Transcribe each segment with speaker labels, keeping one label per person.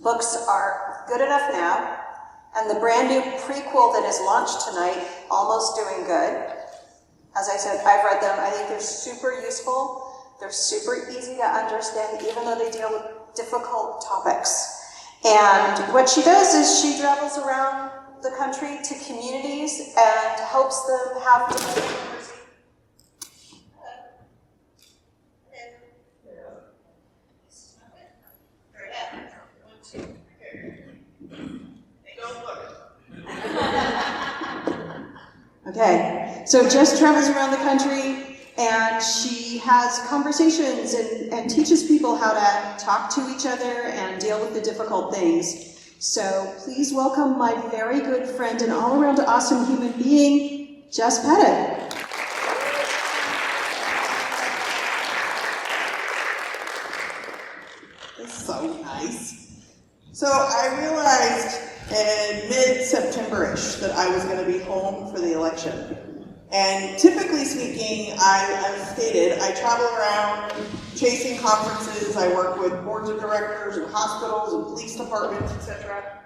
Speaker 1: books are good enough now, and the brand new prequel that is launched tonight, Almost Doing Good. As I said, I've read them. I think they're super useful. They're super easy to understand, even though they deal with difficult topics. And what she does is she travels around the country to communities and helps them have literacy. Okay, so Jess travels around the country and she has conversations and teaches people how to talk to each other and deal with the difficult things. So please welcome my very good friend and all-around awesome human being, Jess Pettitt.
Speaker 2: That's so nice. So I realized in mid-September-ish that I was going to be home for the election. And typically speaking, as stated, I travel around chasing conferences. I work with boards of directors and hospitals and police departments, etc.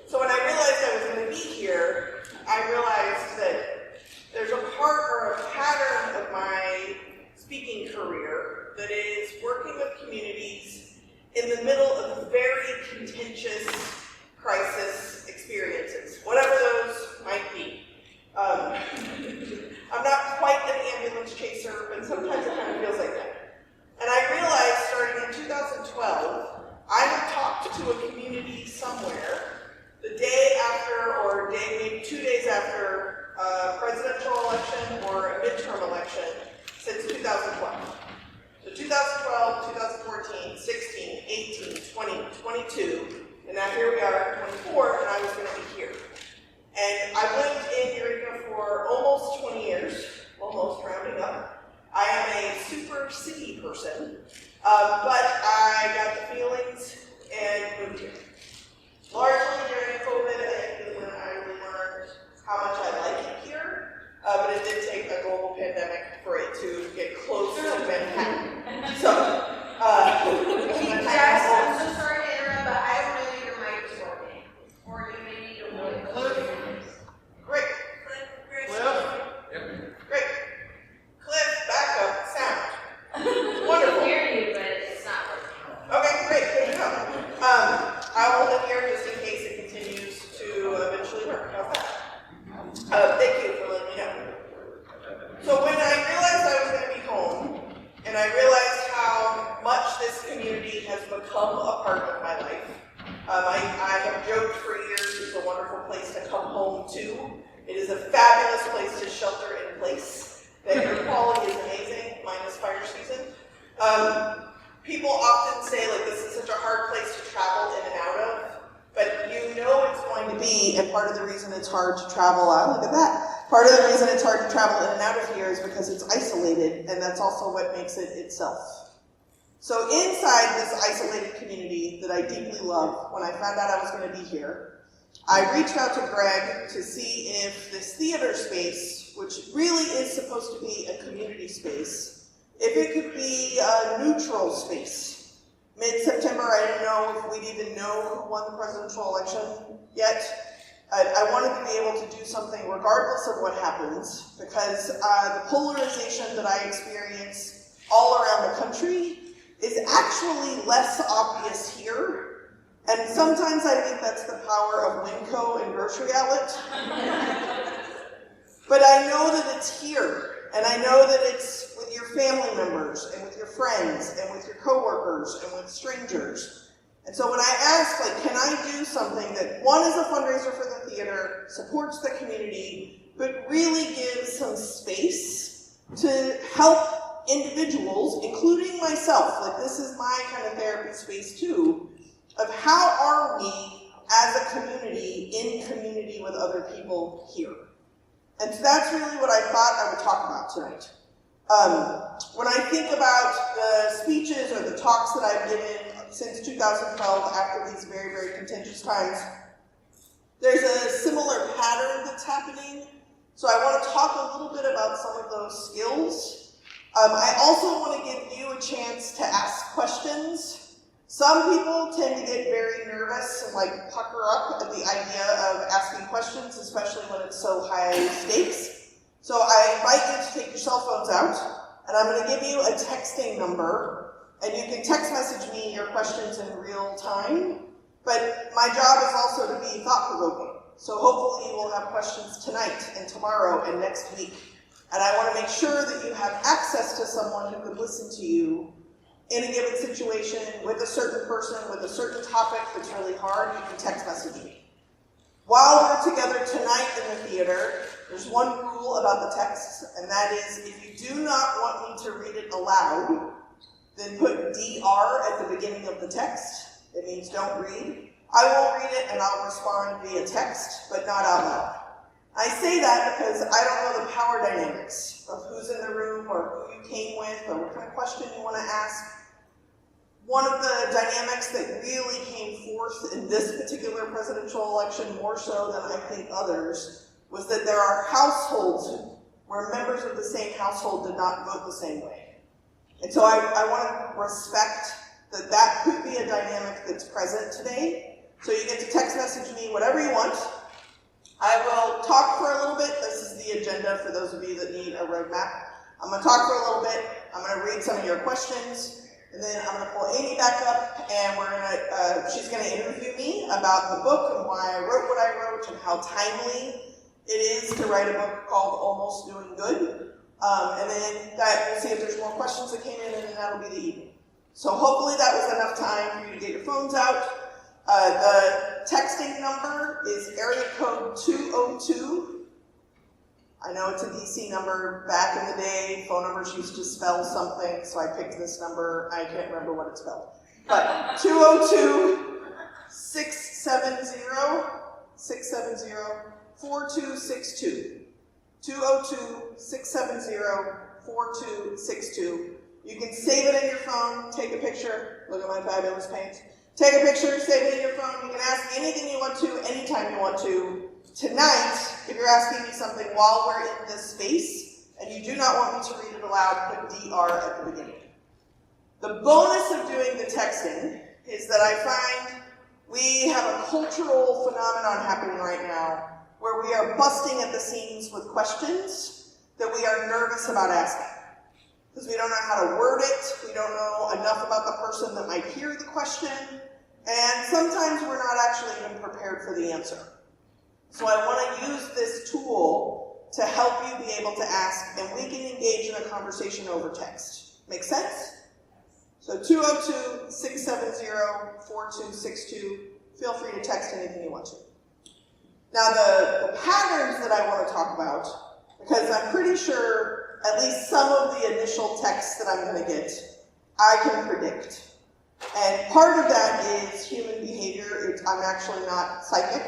Speaker 2: So when I realized I was going to be here, I realized that there's a part or a pattern of my speaking career that is working with communities in the middle of very contentious crisis experiences, whatever those might be. I'm not quite an ambulance chaser, but sometimes it kind of feels like that. And I realized starting in 2012, I had talked to a community somewhere the day after or maybe 2 days after a presidential election or a midterm election since 2012. So 2012, 2014, 16, 18, 20, 22, and now here we are, 24, and I was going to be here. And I've lived in Eureka for almost 20 years, almost rounding up. I am a super city person, but I got the feelings and moved here. Largely during COVID, I think is when I really learned how much I like it here, but it did take a global pandemic for it to get closer to Manhattan. So,
Speaker 3: Jess, I'm so sorry to interrupt, but I don't know your mic is working. Or you may need to really close it.
Speaker 2: Great. Great. Cliff, backup, sound. Wonderful.
Speaker 3: I can hear you, but it's not working.
Speaker 2: Okay, great, good to know. I will live here just in case it continues to eventually work. How's that? Thank you for letting me know. So when I realized I was going to be home, and I realized how much this community has become a part of my life, I have joked for years it's a wonderful place to come home to. It is a fabulous place to shelter in place. The air quality is amazing, minus fire season. People often say, like, this is such a hard place to travel in and out of, but you know it's going to be, and part of the reason it's hard to travel out, look at that. Part of the reason it's hard to travel in and out of here is because it's isolated, and that's also what makes it itself. So inside this isolated community that I deeply love, when I found out I was going to be here, I reached out to Greg to see if this theater space, which really is supposed to be a community space, if it could be a neutral space. Mid-September, I didn't know if we'd even know who won the presidential election yet. I wanted to be able to do something regardless of what happens, because the polarization that I experience all around the country is actually less obvious here. And sometimes I think that's the power of Winco and Grocery Outlet. But I know that it's here. And I know that it's with your family members, and with your friends, and with your coworkers, and with strangers. And so when I asked, like, can I do something that, one, is a fundraiser for the theater, supports the community, but really gives some space to help individuals, including myself, like this is my kind of therapy space too, of how are we as a community in community with other people here. And so that's really what I thought I would talk about tonight. When I think about the speeches or the talks that I've given since 2012 after these very, very contentious times, there's a similar pattern that's happening. So I want to talk a little bit about some of those skills. I also want to give you a chance to ask questions. Some people tend to get very nervous and like pucker up at the idea of asking questions, especially when it's so high stakes. So I invite you to take your cell phones out, and I'm going to give you a texting number, and you can text message me your questions in real time. But my job is also to be thought-provoking. So hopefully you will have questions tonight and tomorrow and next week. And I want to make sure that you have access to someone who can listen to you in a given situation, with a certain person, with a certain topic that's really hard. You can text message me. While we're together tonight in the theater, there's one rule about the texts, and that is if you do not want me to read it aloud, then put DR at the beginning of the text. It means don't read. I will read it and I'll respond via text, but not out loud. I say that because I don't know the power dynamics of who's in the room or who you came with or what kind of question you want to ask. One of the dynamics that really came forth in this particular presidential election, more so than I think others, was that there are households where members of the same household did not vote the same way. And so I want to respect that that could be a dynamic that's present today. So you get to text message me whatever you want. I will talk for a little bit. This is the agenda for those of you that need a roadmap. I'm going to talk for a little bit. I'm going to read some of your questions, and then I'm going to pull Amy back up, and she's going to interview me about the book and why I wrote what I wrote and how timely it is to write a book called Almost Doing Good. And then we'll see if there's more questions that came in, and then that'll be the evening. So hopefully that was enough time for you to get your phones out. The texting number is area code 202. I know it's a DC number. Back in the day, phone numbers used to spell something, so I picked this number. I can't remember what it spelled. But 202-670-4262. 202-670-4262. You can save it in your phone, take a picture. Look at my fabulous paint. Take a picture, save it in your phone. You can ask me anything you want to, anytime you want to. Tonight, if you're asking me something while we're in this space, and you do not want me to read it aloud, put DR at the beginning. The bonus of doing the texting is that I find we have a cultural phenomenon happening right now where we are busting at the seams with questions that we are nervous about asking. Because we don't know how to word it, we don't know enough about the person that might hear the question, and sometimes we're not actually even prepared for the answer. So I want to use this tool to help you be able to ask, and we can engage in a conversation over text. Make sense? So 202-670-4262, feel free to text anything you want to. Now the patterns that I want to talk about, because I'm pretty sure at least some of the initial texts that I'm going to get, I can predict. And part of that is human behavior. I'm actually not psychic,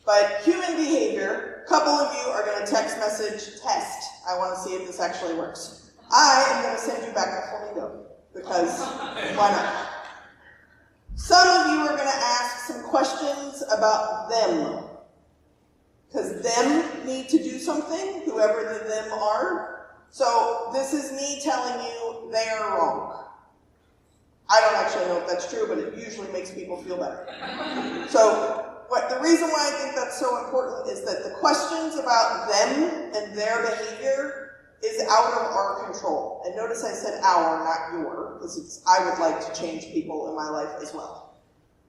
Speaker 2: but human behavior. A couple of you are going to text message test. I want to see if this actually works. I am going to send you back a flamingo, because why not? Some of you are going to ask some questions about them, because them need to do something, whoever the them are. So this is me telling you they are wrong. I don't actually know if that's true, but it usually makes people feel better. So the reason why I think that's so important is that the questions about them and their behavior is out of our control. And notice I said our, not your, because I would like to change people in my life as well.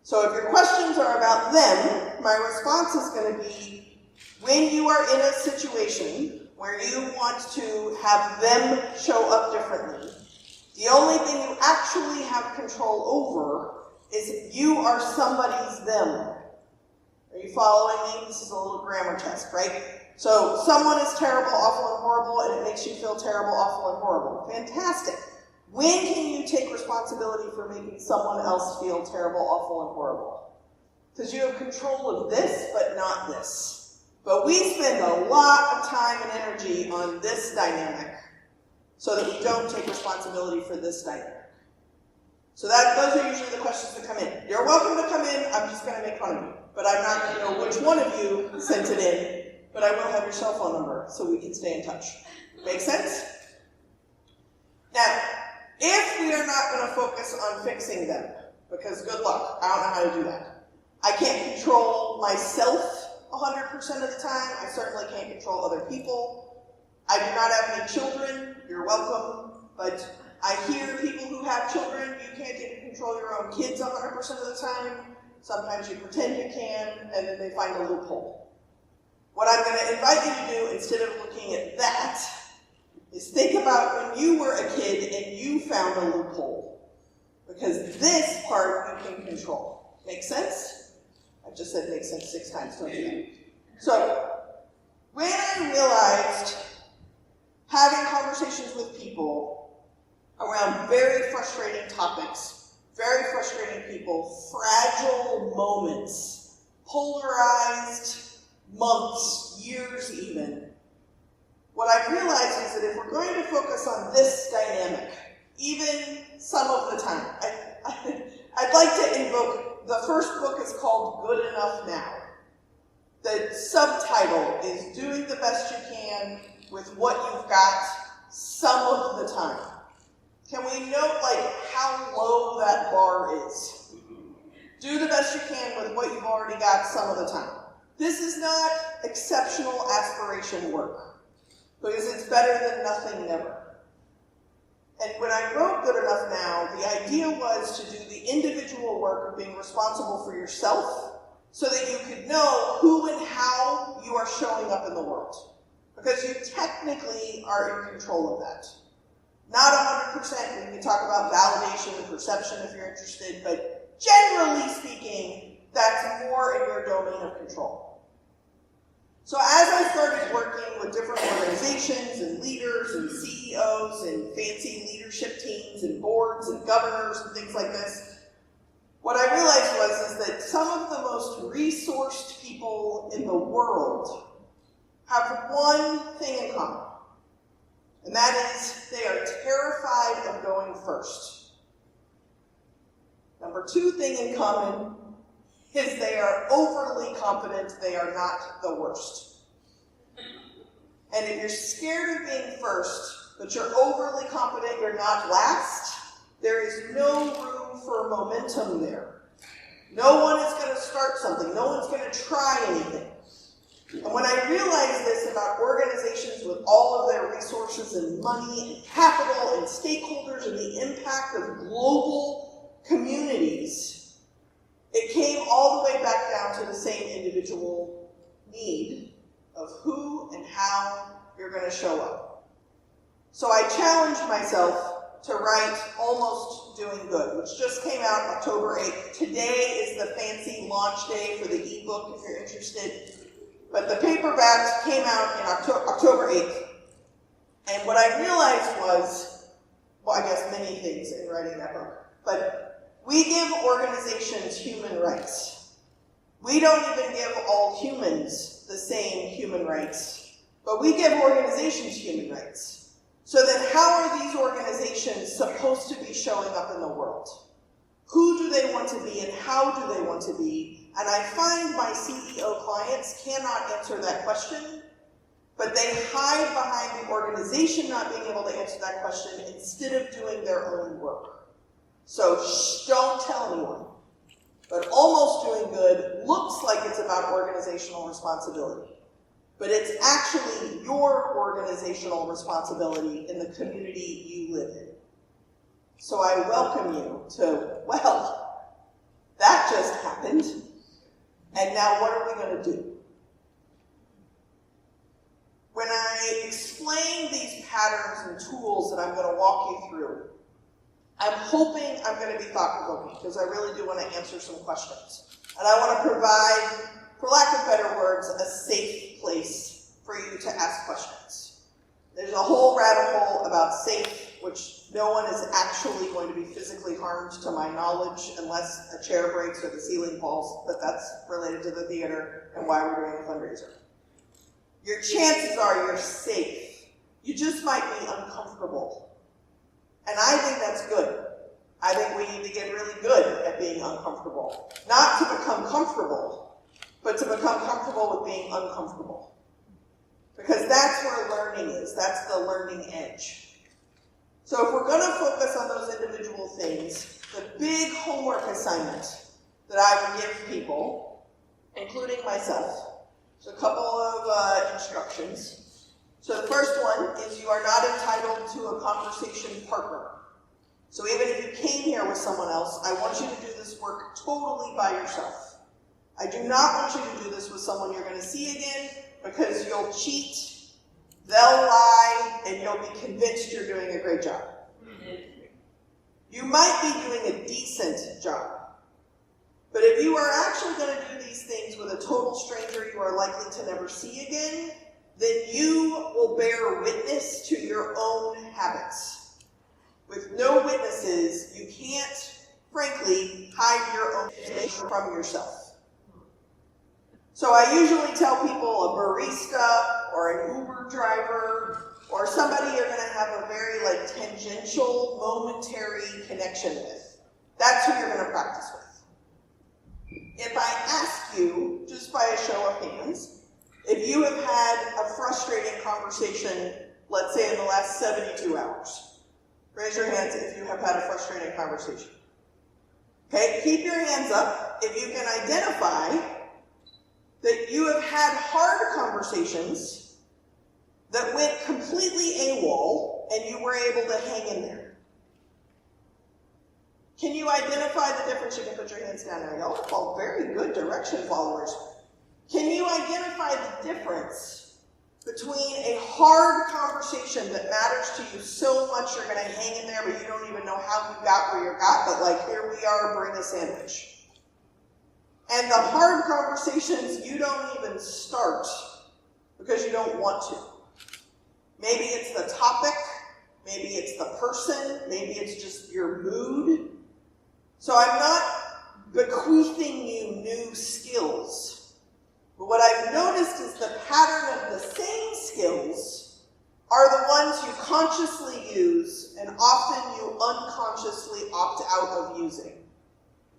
Speaker 2: So if your questions are about them, my response is going to be, when you are in a situation where you want to have them show up differently, the only thing you actually have control over is you are somebody's them. Are you following me? This is a little grammar test, right? So someone is terrible, awful, and horrible, and it makes you feel terrible, awful, and horrible. Fantastic. When can you take responsibility for making someone else feel terrible, awful, and horrible? Because you have control of this, but not this. But we spend a lot of time and energy on this dynamic so that we don't take responsibility for this dynamic. So those are usually the questions that come in. You're welcome to come in. I'm just going to make fun of you. But I'm not going to know which one of you sent it in. But I will have your cell phone number so we can stay in touch. Make sense? Now, if we are not going to focus on fixing them, because good luck. I don't know how to do that. I can't control myself 100% of the time. I certainly can't control other people. I do not have any children. You're welcome. But I hear people who have children, you can't even control your own kids 100% of the time. Sometimes you pretend you can, and then they find a loophole. What I'm going to invite you to do, instead of looking at that, is think about when you were a kid and you found a loophole. Because this part you can control. Make sense? I just said make sense 6 times, don't do that. So, when I realized having conversations with people around very frustrating topics, very frustrating people, fragile moments, polarized months, years even, what I realized is that if we're going to focus on this dynamic, even some of the time, I'd like to invoke, the first book is called Good Enough Now. The subtitle is Doing the Best You Can with What You've Got Some of the Time. Can we note how low that bar is? Do the best you can with what you've already got some of the time. This is not exceptional aspiration work, because it's better than nothing never. And when I wrote Good Enough Now, the idea was to do the individual work of being responsible for yourself so that you could know who and how you are showing up in the world. Because you technically are in control of that. Not 100%, we can talk about validation and perception if you're interested, but generally speaking, that's more in your domain of control. So as I started working with different organizations and leaders and CEOs and fancy leadership teams and boards and governors and things like this, what I realized was that some of the most resourced people in the world have one thing in common, and that is they are terrified of going first. Number 2 thing in common is they are overly confident they are not the worst. And if you're scared of being first, but you're overly confident you're not last, there is no room for momentum there. No one is going to start something. No one's going to try anything. And when I realized this about organizations with all of their resources and money and capital and stakeholders and the impact of global communities, it came all the way back down to the same individual need of who and how you're going to show up. So I challenged myself to write Almost Doing Good, which just came out October 8th. Today is the fancy launch day for the ebook if you're interested. But the paperback came out in October 8th. And what I realized was, well, I guess many things in writing that book, but we give organizations human rights. We don't even give all humans the same human rights, but we give organizations human rights. So then how are these organizations supposed to be showing up in the world? Who do they want to be and how do they want to be? And I find my CEO clients cannot answer that question, but they hide behind the organization not being able to answer that question instead of doing their own work. So don't tell anyone. But Almost Doing Good looks like it's about organizational responsibility. But it's actually your organizational responsibility in the community you live in. So I welcome you to, well, that just happened. And now what are we going to do? When I explain these patterns and tools that I'm going to walk you through, I'm hoping I'm going to be thought-provoking because I really do want to answer some questions. And I want to provide, for lack of better words, a safe place for you to ask questions. There's a whole rabbit hole about safe, which no one is actually going to be physically harmed to my knowledge unless a chair breaks or the ceiling falls, but that's related to the theater and why we're doing a fundraiser. Your chances are you're safe. You just might be uncomfortable. And I think that's good. I think we need to get really good at being uncomfortable. Not to become comfortable, but to become comfortable with being uncomfortable. Because that's where learning is. That's the learning edge. So if we're going to focus on those individual things, the big homework assignment that I would give people, including myself, is a couple of instructions. So the first one is you are not entitled to a conversation partner. So even if you came here with someone else, I want you to do this work totally by yourself. I do not want you to do this with someone you're going to see again, because you'll cheat, they'll lie, and you'll be convinced you're doing a great job. You might be doing a decent job, but if you are actually going to do these things with a total stranger you are likely to never see again, then you will bear witness to your own habits. With no witnesses, you can't, frankly, hide your own information from yourself. So I usually tell people a barista or an Uber driver or somebody you're going to have a very tangential, momentary connection with. That's who you're going to practice with. If I ask you, just by a show of hands, if you have had a frustrating conversation, let's say in the last 72 hours, raise your hands if you have had a frustrating conversation. Okay, keep your hands up if you can identify that you have had hard conversations that went completely AWOL and you were able to hang in there. Can you identify the difference? You can put your hands down there. Y'all are all very good direction followers. Can you identify the difference between a hard conversation that matters to you so much you're going to hang in there, but you don't even know how you got where you got, but here we are, bring a sandwich. And the hard conversations you don't even start because you don't want to. Maybe it's the topic, maybe it's the person, maybe it's just your mood. So I'm not bequeathing you new skills, but what I've noticed is the pattern of the same skills are the ones you consciously use and often you unconsciously opt out of using.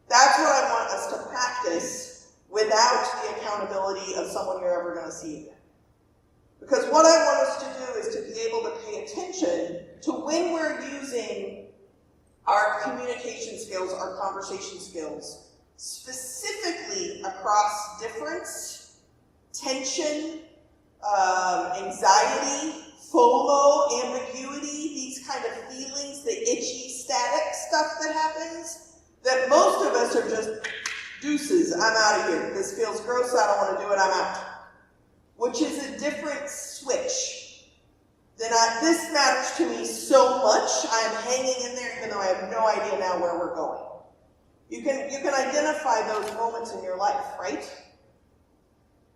Speaker 2: That's what I want us to practice without the accountability of someone you're ever going to see again. Because what I want us to do is to be able to pay attention to when we're using our communication skills, our conversation skills, specifically across difference, tension, anxiety, FOMO, ambiguity, these kind of feelings, the itchy, static stuff that happens, that most of us are just deuces, I'm out of here. This feels gross, I don't want to do it, I'm out. Which is a different switch. This matters to me so much, I am hanging in there even though I have no idea now where we're going. You can identify those moments in your life, right?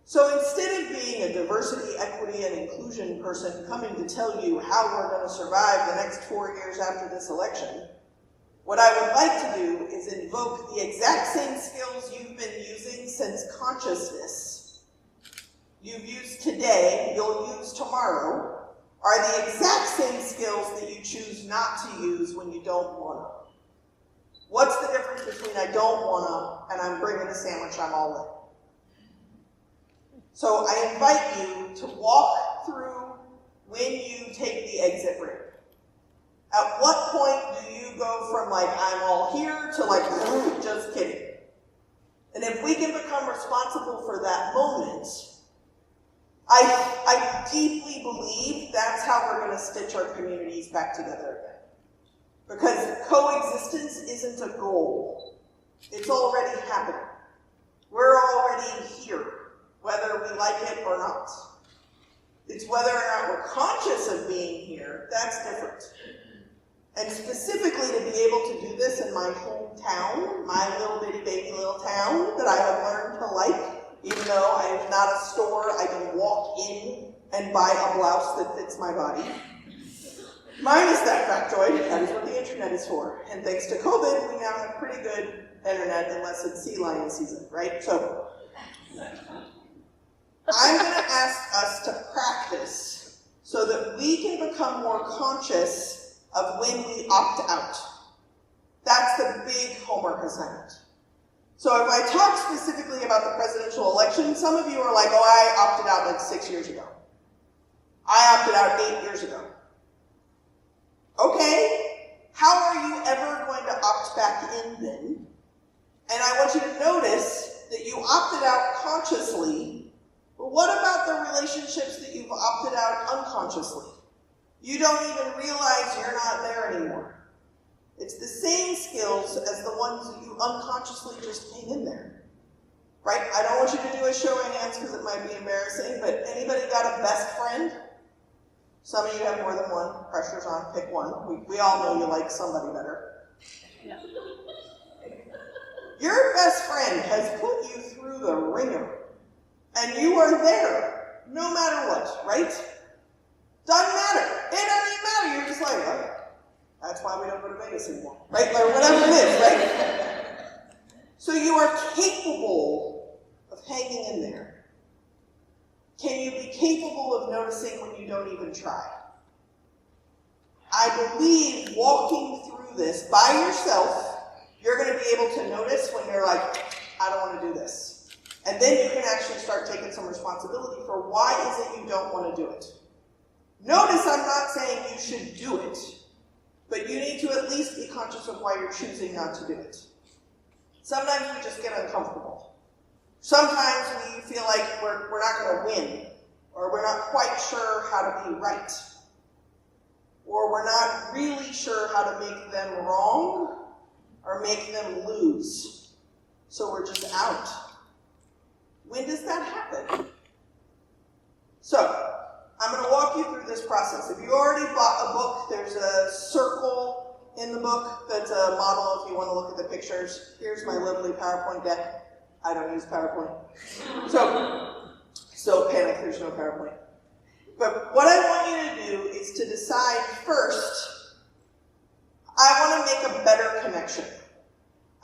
Speaker 2: So instead of being a diversity, equity, and inclusion person coming to tell you how we're going to survive the next 4 years after this election, what I would like to do is invoke the exact same skills you've been using since consciousness, you've used today, you'll use tomorrow, are the exact same skills that you choose not to use when you don't want to. What's the difference between I don't want to and I'm bringing a sandwich, I'm all in? So I invite you to walk through when you take the exit ramp. At what point do you go from I'm all here to just kidding? And if we can become responsible for that moment, I deeply believe that's how we're going to stitch our communities back together again. Because coexistence isn't a goal. It's already happening. We're already here, whether we like it or not. It's whether or not we're conscious of being here, that's different. And specifically to be able to do this in my hometown, my little bitty baby little town that I have learned to like, even though I am not a store I can walk in and buy a blouse that fits my body. Minus that factoid, that is what the internet is for. And thanks to COVID, we now have pretty good internet unless it's sea lion season, right? So, I'm going to ask us to practice so that we can become more conscious of when we opt out. That's the big homework assignment. So if I talk specifically about the presidential election, some of you are like, oh, I opted out 6 years ago. I opted out 8 years ago. Okay, How are you ever going to opt back in then? And I want you to notice that you opted out consciously, but what about the relationships that you've opted out unconsciously? You don't even realize you're not there anymore. It's the same skills as the ones that you unconsciously just hang in there. Right? I don't want you to do a show of hands because it might be embarrassing, but anybody got a best friend? Some of you have more than one. Pressure's on. Pick one. We all know you like somebody better.
Speaker 1: Yeah.
Speaker 2: Your best friend has put you through the ringer, and you are there, no matter what, right? Doesn't matter. It doesn't even matter. You're just like, oh, that's why we don't go to Vegas anymore, right? Or whatever it is, right? So you are capable of hanging in there. Can you be capable of noticing when you don't even try? I believe walking through this by yourself, you're going to be able to notice when you're like, I don't want to do this. And then you can actually start taking some responsibility for why is it you don't want to do it. Notice I'm not saying you should do it, but you need to at least be conscious of why you're choosing not to do it. Sometimes we just get uncomfortable. Sometimes we feel like we're not going to win, or we're not quite sure how to be right, or we're not really sure how to make them wrong or make them lose. So we're just out. When does that happen? So, I'm going to walk you through this process. If you already bought a book, there's a circle in the book that's a model if you want to look at the pictures. Here's my lovely PowerPoint deck. I don't use PowerPoint. So panic, there's no PowerPoint. But what I want you to do is to decide first, I want to make a better connection.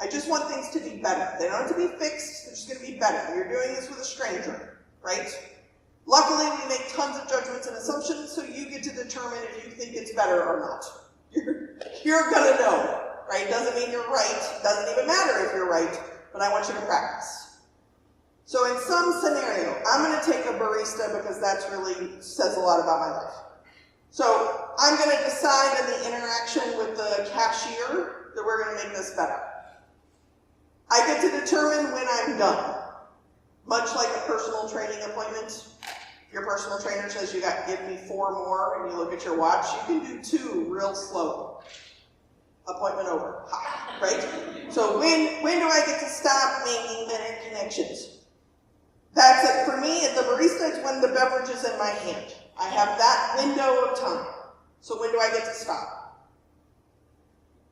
Speaker 2: I just want things to be better. They don't have to be fixed, they're just going to be better. You're doing this with a stranger, right? Luckily, we make tons of judgments and assumptions, so you get to determine if you think it's better or not. You're going to know, right? Doesn't mean you're right. Doesn't even matter if you're right, but I want you to practice. So in some scenario, I'm going to take a barista because that really says a lot about my life. So I'm going to decide in the interaction with the cashier that we're going to make this better. I get to determine when I'm done. Much like a personal training appointment, your personal trainer says you got to give me 4 more, and you look at your watch, you can do 2 real slow. Appointment over, right? So when do I get to stop making better connections? That's it. For me, at the barista, it's when the beverage is in my hand. I have that window of time. So when do I get to stop?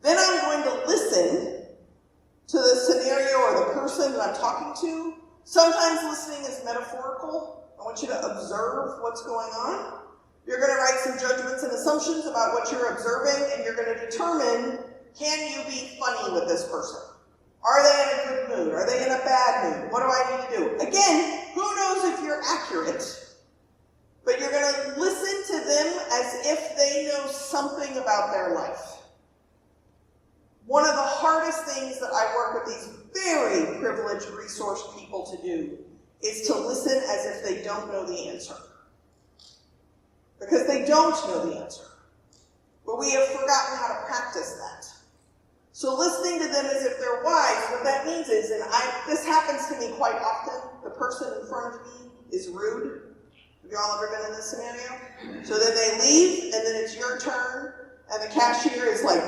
Speaker 2: Then I'm going to listen to the scenario or the person that I'm talking to. Sometimes listening is metaphorical. I want you to observe what's going on. You're going to write some judgments and assumptions about what you're observing, and you're going to determine, can you be funny with this person? Are they in a good mood? Are they in a bad mood? What do I need to do? Again, who knows if you're accurate, but you're going to listen to them as if they know something about their life. One of the hardest things that I work with these very privileged, resourced people to do is to listen as if they don't know the answer. Because they don't know the answer. But we have forgotten how to practice that. So listening to them as if they're wise, what that means is, and this happens to me quite often, the person in front of me is rude. Have you all ever been in this scenario? So then they leave, and then it's your turn, and the cashier is like,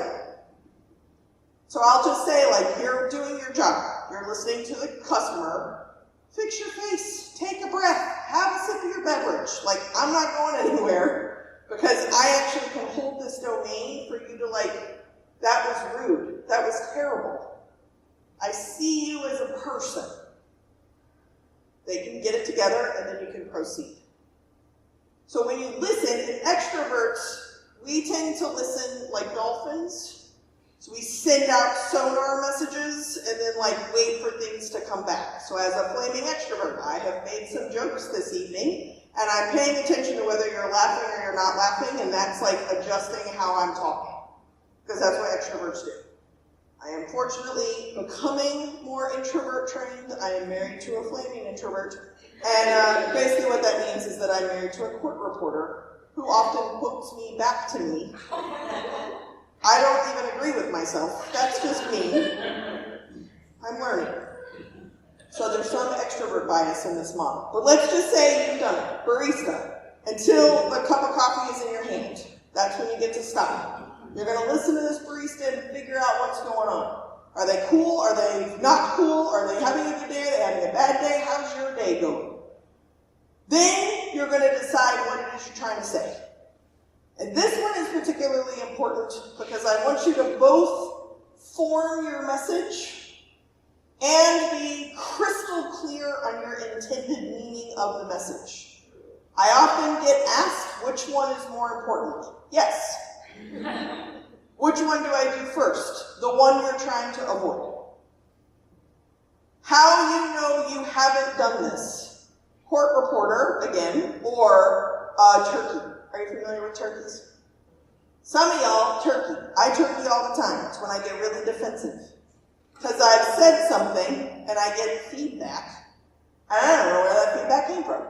Speaker 2: so I'll just say, like, you're doing your job. You're listening to the customer. Fix your face. Take a breath. Have a sip of your beverage. Like, I'm not going anywhere because I actually can hold this domain for you to, like, that was rude. That was terrible. I see you as a person. They can get it together and then you can proceed. So when you listen, in extroverts, we tend to listen like dolphins. So we send out sonar messages and then like wait for things to come back. So as a flaming extrovert, I have made some jokes this evening and I'm paying attention to whether you're laughing or you're not laughing, and that's like adjusting how I'm talking. Because that's what extroverts do. I am fortunately becoming more introvert trained. I am married to a flaming introvert. And basically what that means is that I'm married to a court reporter who often books me back to me I don't even agree with myself. That's just me. I'm learning. So there's some extrovert bias in this model. But let's just say you've done it, barista, until the cup of coffee is in your hand. That's when you get to stop. You're going to listen to this barista and figure out what's going on. Are they cool? Are they not cool? Are they having a good day? Are they having a bad day? How's your day going? Then you're going to decide what it is you're trying to say. And this one is particularly important because I want you to both form your message and be crystal clear on your intended meaning of the message. I often get asked which one is more important. Yes. Which one do I do first? The one you're trying to avoid. How you know you haven't done this? Court reporter, again, or turkey. Are you familiar with turkeys? Some of y'all, turkey. I turkey all the time. It's when I get really defensive. Because I've said something and I get feedback, and I don't know where that feedback came from.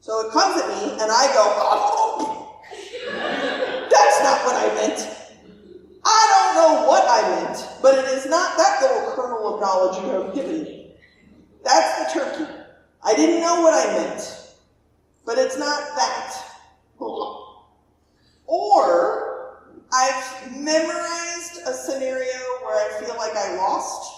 Speaker 2: So it comes at me and I go, oh, that's not what I meant. I don't know what I meant, but it is not that little kernel of knowledge you have given me. That's the turkey. I didn't know what I meant, but it's not that. Or I've memorized a scenario where I feel like I lost.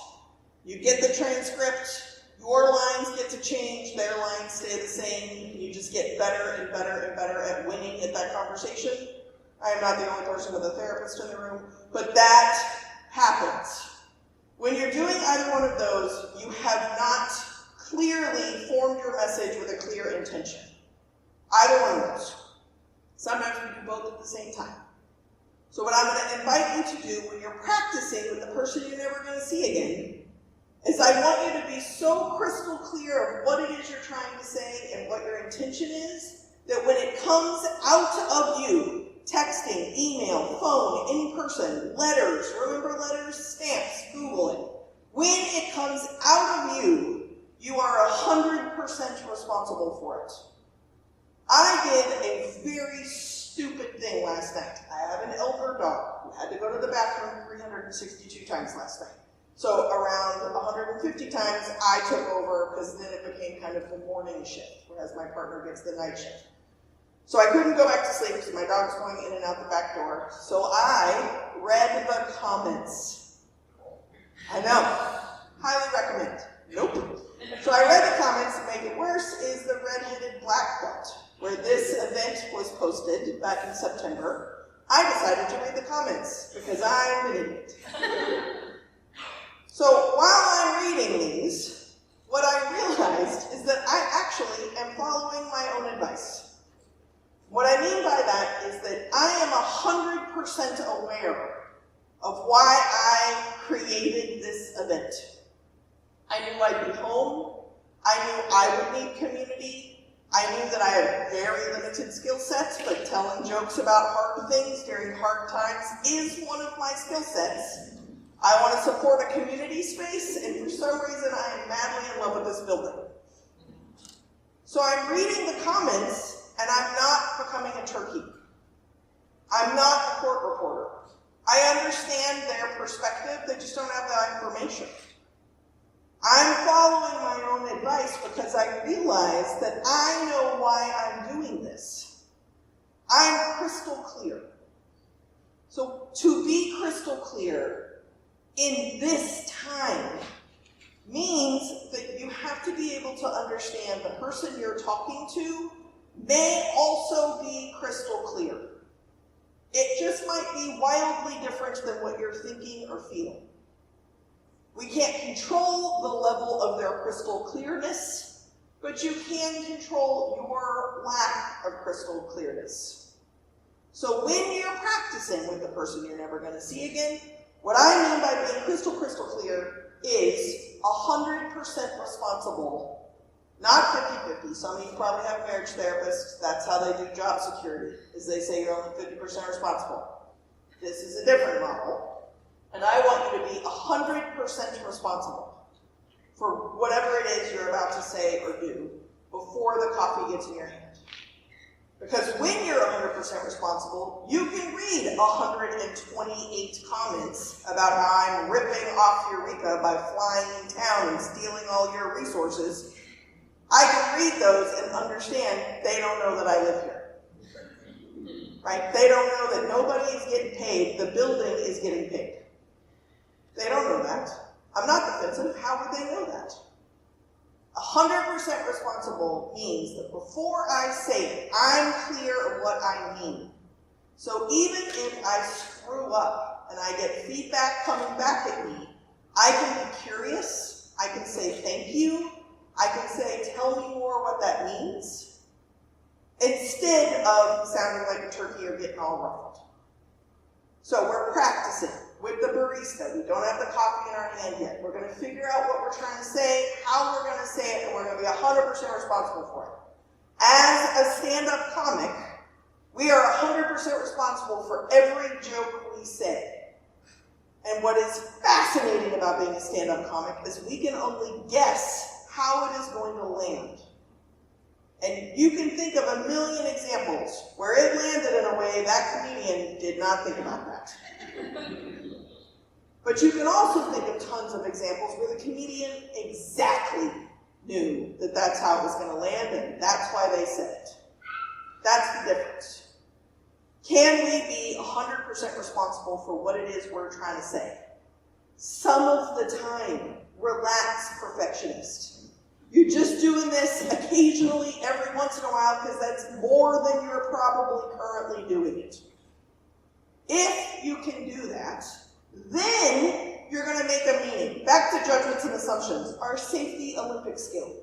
Speaker 2: You get the transcript, your lines get to change, their lines stay the same. You just get better and better and better at winning at that conversation. I am not the only person with a therapist in the room, but that happens. When you're doing either one of those, you have not clearly formed your message with a clear intention. Either one of those. Sometimes we do both at the same time. So what I'm going to invite you to do when you're practicing with the person you're never going to see again is I want you to be so crystal clear of what it is you're trying to say and what your intention is that when it comes out of you, texting, email, phone, in person, letters, remember letters, stamps, Google it. When it comes out of you, you are 100% responsible for it. I did a very stupid thing last night. I have an elder dog who had to go to the bathroom 362 times last night. So around 150 times I took over because then it became kind of the morning shift, whereas my partner gets the night shift. So I couldn't go back to sleep because my dog's going in and out the back door. So I read the comments. I know. Highly recommend. Nope. So I read the comments. To make it worse is the red-headed black belt, where this event was posted back in September. I decided to read the comments because I'm an idiot. So while I'm reading these, what I realized is that I actually am following my own advice. What I mean by that is that I am 100% aware of why I created this event. I knew I'd be home. I knew I would need community. I knew that I have very limited skill sets, but telling jokes about hard things during hard times is one of my skill sets. I want to support a community space, and for some reason I am madly in love with this building. So I'm reading the comments, and I'm not becoming a turkey. I'm not a court reporter. I understand their perspective, they just don't have that information. I'm following my own advice because I realize that I know why I'm doing this. I'm crystal clear. So to be crystal clear in this time means that you have to be able to understand the person you're talking to may also be crystal clear. It just might be wildly different than what you're thinking or feeling. We can't control the level of their crystal clearness, but you can control your lack of crystal clearness. So when you're practicing with the person you're never going to see again, what I mean by being crystal clear is 100% responsible, not 50-50. Some of you probably have marriage therapists. That's how they do job security, is they say you're only 50% responsible. This is a different model. And I want you to be 100% responsible for whatever it is you're about to say or do before the coffee gets in your hand. Because when you're 100% responsible, you can read 128 comments about how I'm ripping off Eureka by flying in town and stealing all your resources. I can read those and understand they don't know that I live here. Right? They don't know that nobody is getting paid, the building is getting paid. They don't know that. I'm not defensive, how would they know that? 100% responsible means that before I say it, I'm clear of what I mean. So even if I screw up and I get feedback coming back at me, I can be curious, I can say thank you, I can say tell me more what that means, instead of sounding like a turkey or getting all ruffled. So we're practicing with the barista. We don't have the coffee in our hand yet. We're going to figure out what we're trying to say, how we're going to say it, and we're going to be 100% responsible for it. As a stand-up comic, we are 100% responsible for every joke we say. And what is fascinating about being a stand-up comic is we can only guess how it is going to land. And you can think of a million examples where it landed in a way that comedian did not think about that. But you can also think of tons of examples where the comedian exactly knew that that's how it was going to land, and that's why they said it. That's the difference. Can we be 100% responsible for what it is we're trying to say? Some of the time, relax, perfectionist. You're just doing this occasionally, every once in a while, because that's more than you're probably currently doing it. If you can do that, then you're going to make a meaning. Back to judgments and assumptions, our safety Olympic skill.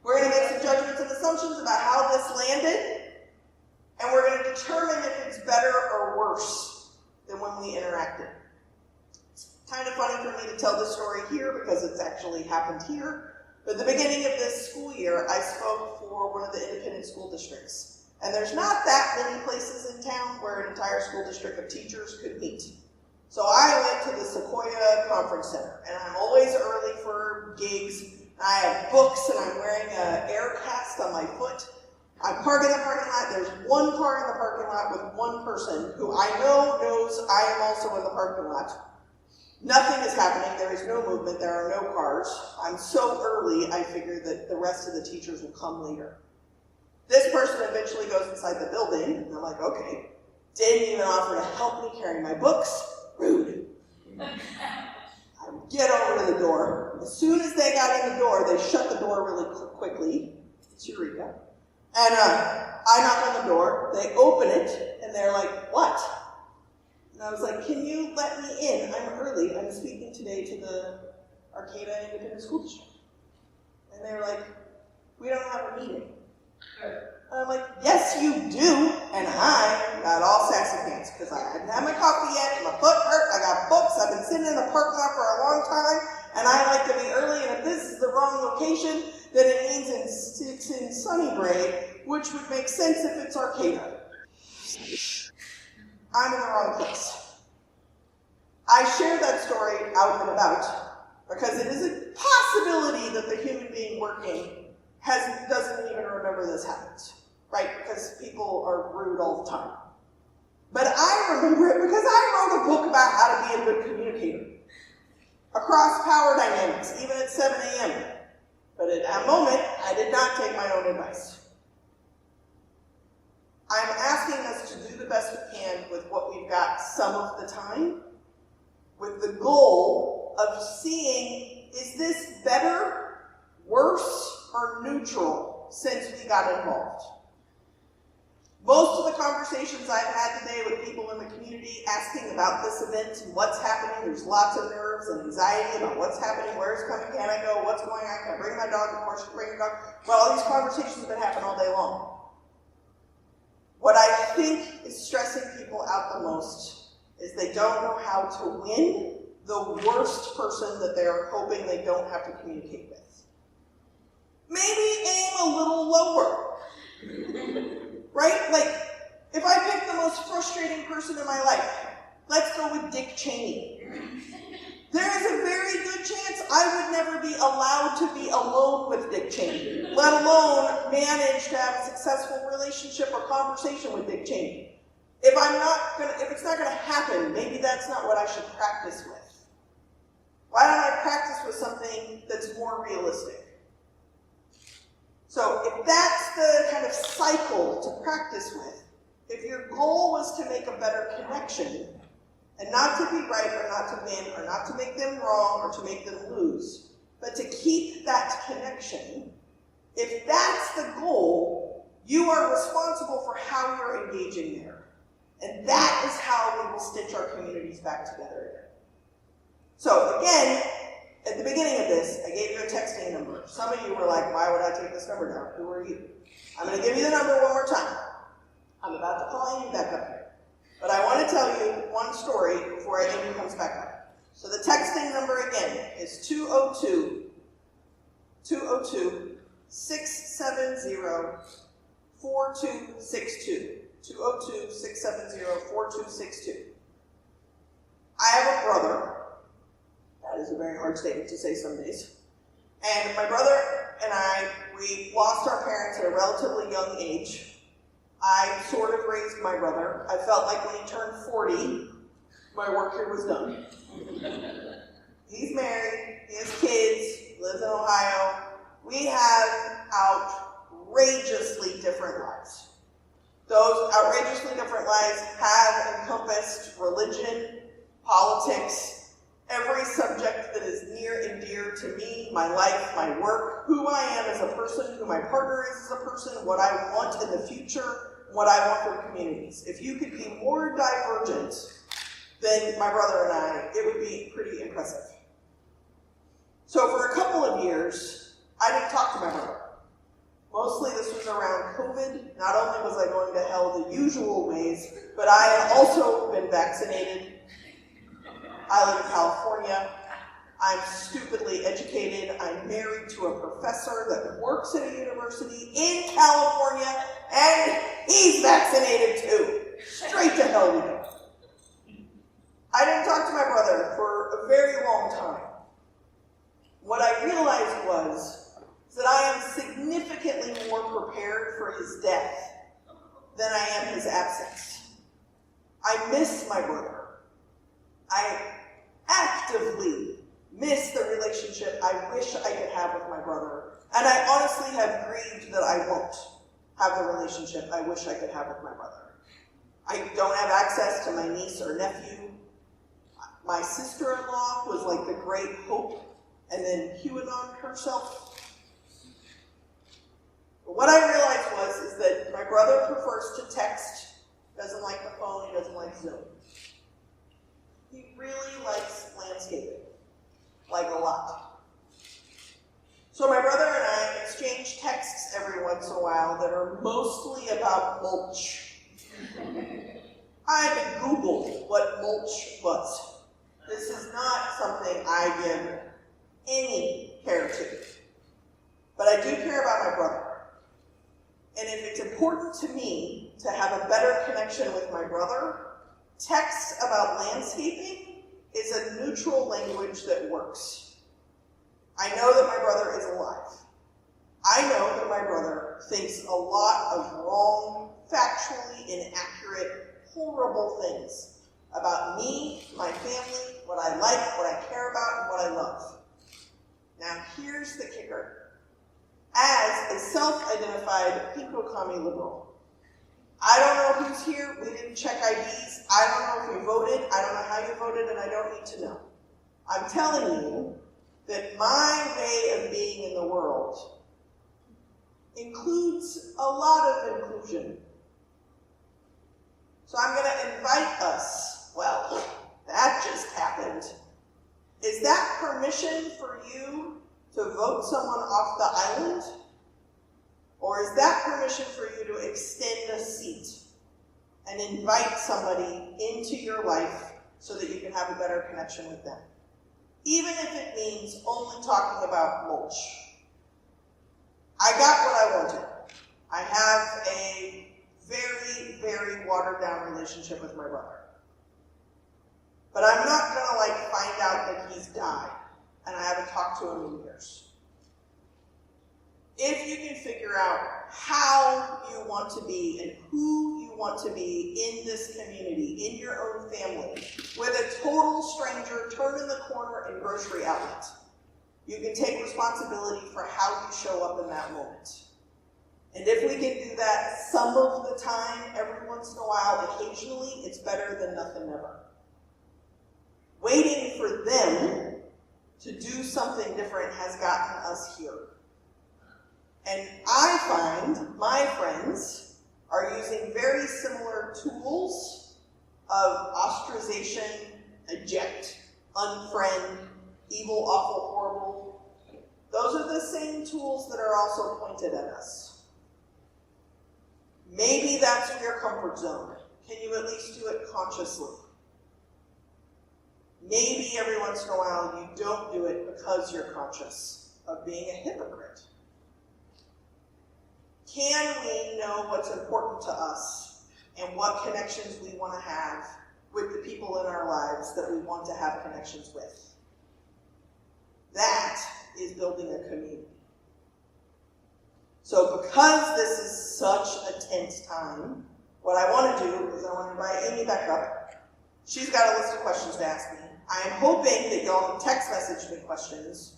Speaker 2: We're going to make some judgments and assumptions about how this landed, and we're going to determine if it's better or worse than when we interacted. It's kind of funny for me to tell this story here because it's actually happened here. But at the beginning of this school year, I spoke for one of the independent school districts. And there's not that many places in town where an entire school district of teachers could meet. So I went to the Sequoia Conference Center, and I'm always early for gigs. I have books, and I'm wearing an air cast on my foot. I park in the parking lot. There's one car in the parking lot with one person who I know knows I am also in the parking lot. Nothing is happening. There is no movement. There are no cars. I'm so early, I figured that the rest of the teachers will come later. This person eventually goes inside the building, and I'm like, okay. Didn't even offer to help me carry my books. Rude. I get over to the door. As soon as they got in the door, they shut the door really quickly. It's Eureka. And I knock on the door. They open it, and they're like, what? And I was like, can you let me in? I'm early. I'm speaking today to the Arcata Independent School District. And they were like, we don't have a meeting. And I'm like, yes, you do. And I got all sassy pants because I hadn't had my coffee yet. My foot hurt. I got books. I've been sitting in the parking lot for a long time. And I like to be early. And if this is the wrong location, then it means it's in Sunnybray, which would make sense if it's Arcata. I'm in the wrong place. I share that story out and about because it is a possibility that the human being working doesn't even remember this happens, right? Because people are rude all the time. But I remember it because I wrote a book about how to be a good communicator. Across power dynamics, even at 7 a.m. But at that moment, I did not take my own advice. I'm asking us to do the best we can with what we've got some of the time, with the goal of seeing, is this better, worse, or neutral since we got involved? Most of the conversations I've had today with people in the community asking about this event and what's happening, there's lots of nerves and anxiety about what's happening, where's coming, can I go, what's going on, can I bring my dog, of course, bring your dog. Well, all these conversations have been happening all day long. What I think is stressing people out the most is they don't know how to win the worst person that they're hoping they don't have to communicate with. Maybe aim a little lower, right? Like, if I pick the most frustrating person in my life, let's go with Dick Cheney. there is a very good chance I would never be allowed to be alone with Dick Cheney, let alone manage to have a successful relationship or conversation with Dick Cheney. If it's not gonna happen, maybe that's not what I should practice with. Why don't I practice with something that's more realistic? So if that's the kind of cycle to practice with, if your goal was to make a better connection, and not to be right or not to win or not to make them wrong or to make them lose, but to keep that connection, if that's the goal, you are responsible for how you're engaging there. And that is how we will stitch our communities back together again. So again, at the beginning of this, I gave you a texting number. Some of you were like, why would I take this number down? Who are you? I'm going to give you the number one more time. I'm about to call you back up here. But I want to tell you one story before Amy comes back up. So the texting number again is 202-670-4262. 202-670-4262. I have a brother. That is a very hard statement to say some days. And my brother and I, we lost our parents at a relatively young age. I sort of raised my brother. I felt like when he turned 40, my work here was done. He's married, he has kids, lives in Ohio. We have outrageously different lives. Those outrageously different lives have encompassed religion, politics, every subject that is near and dear to me, my life, my work, who I am as a person, who my partner is as a person, what I want in the future, what I want for communities. If you could be more divergent than my brother and I, it would be pretty impressive. So for a couple of years, I didn't talk to my brother. Mostly this was around COVID. Not only was I going to hell the usual ways, but I had also been vaccinated. I live in California. I'm stupidly educated. I'm married to a professor that works at a university in California, and he's vaccinated too. Straight to hell we go. I didn't talk to my brother for a very long time. What I realized was that I am significantly more prepared for his death than I am his absence. I miss my brother. I actively miss the relationship I wish I could have with my brother. And I honestly have grieved that I won't have the relationship I wish I could have with my brother. I don't have access to my niece or nephew. My sister-in-law was like the great hope, and then QAnon herself. But what I realized is that my brother prefers to text, doesn't like the phone, he doesn't like Zoom. He really likes landscaping, like a lot. So my brother and I exchange texts every once in a while that are mostly about mulch. I had to Google what mulch was. This is not something I give any care to. But I do care about my brother. And if it's important to me to have a better connection with my brother, text about landscaping is a neutral language that works. I know that my brother is alive. I know that my brother thinks a lot of wrong, factually inaccurate, horrible things about me, my family, what I like, what I care about, and what I love. Now here's the kicker. As a self-identified Pinko-Kami liberal, I don't know who's here, we didn't check IDs, I don't know if you voted, I don't know how you voted, and I don't need to know. I'm telling you that my way of being in the world includes a lot of inclusion. So I'm going to invite us, well, that just happened. Is that permission for you to vote someone off the island? Or is that permission for you to extend a seat and invite somebody into your life so that you can have a better connection with them? Even if it means only talking about mulch. I got what I wanted. I have a very, very watered down relationship with my brother. But I'm not gonna like find out that he's died and I haven't talked to him in years. If you can figure out how you want to be and who you want to be in this community, in your own family, with a total stranger, turn in the corner in grocery outlet, you can take responsibility for how you show up in that moment. And if we can do that some of the time, every once in a while, occasionally, it's better than nothing ever. Waiting for them to do something different has gotten us here. And I find my friends are using very similar tools of ostracization, eject, unfriend, evil, awful, horrible. Those are the same tools that are also pointed at us. Maybe that's your comfort zone. Can you at least do it consciously? Maybe every once in a while you don't do it because you're conscious of being a hypocrite. Can we know what's important to us and what connections we want to have with the people in our lives that we want to have connections with? That is building a community. So because this is such a tense time, what I want to do is I want to invite Amy back up. She's got a list of questions to ask me. I am hoping that y'all can text message me questions.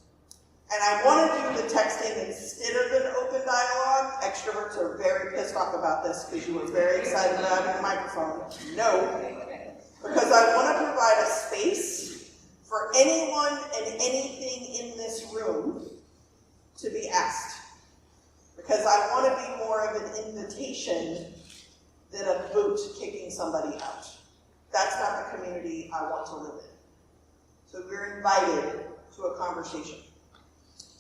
Speaker 2: And I want to do the texting instead of an open dialogue. Extroverts are very pissed off about this because you were very excited about having a microphone. No. Because I want to provide a space for anyone and anything in this room to be asked. Because I want to be more of an invitation than a boot kicking somebody out. That's not the community I want to live in. So we're invited to a conversation.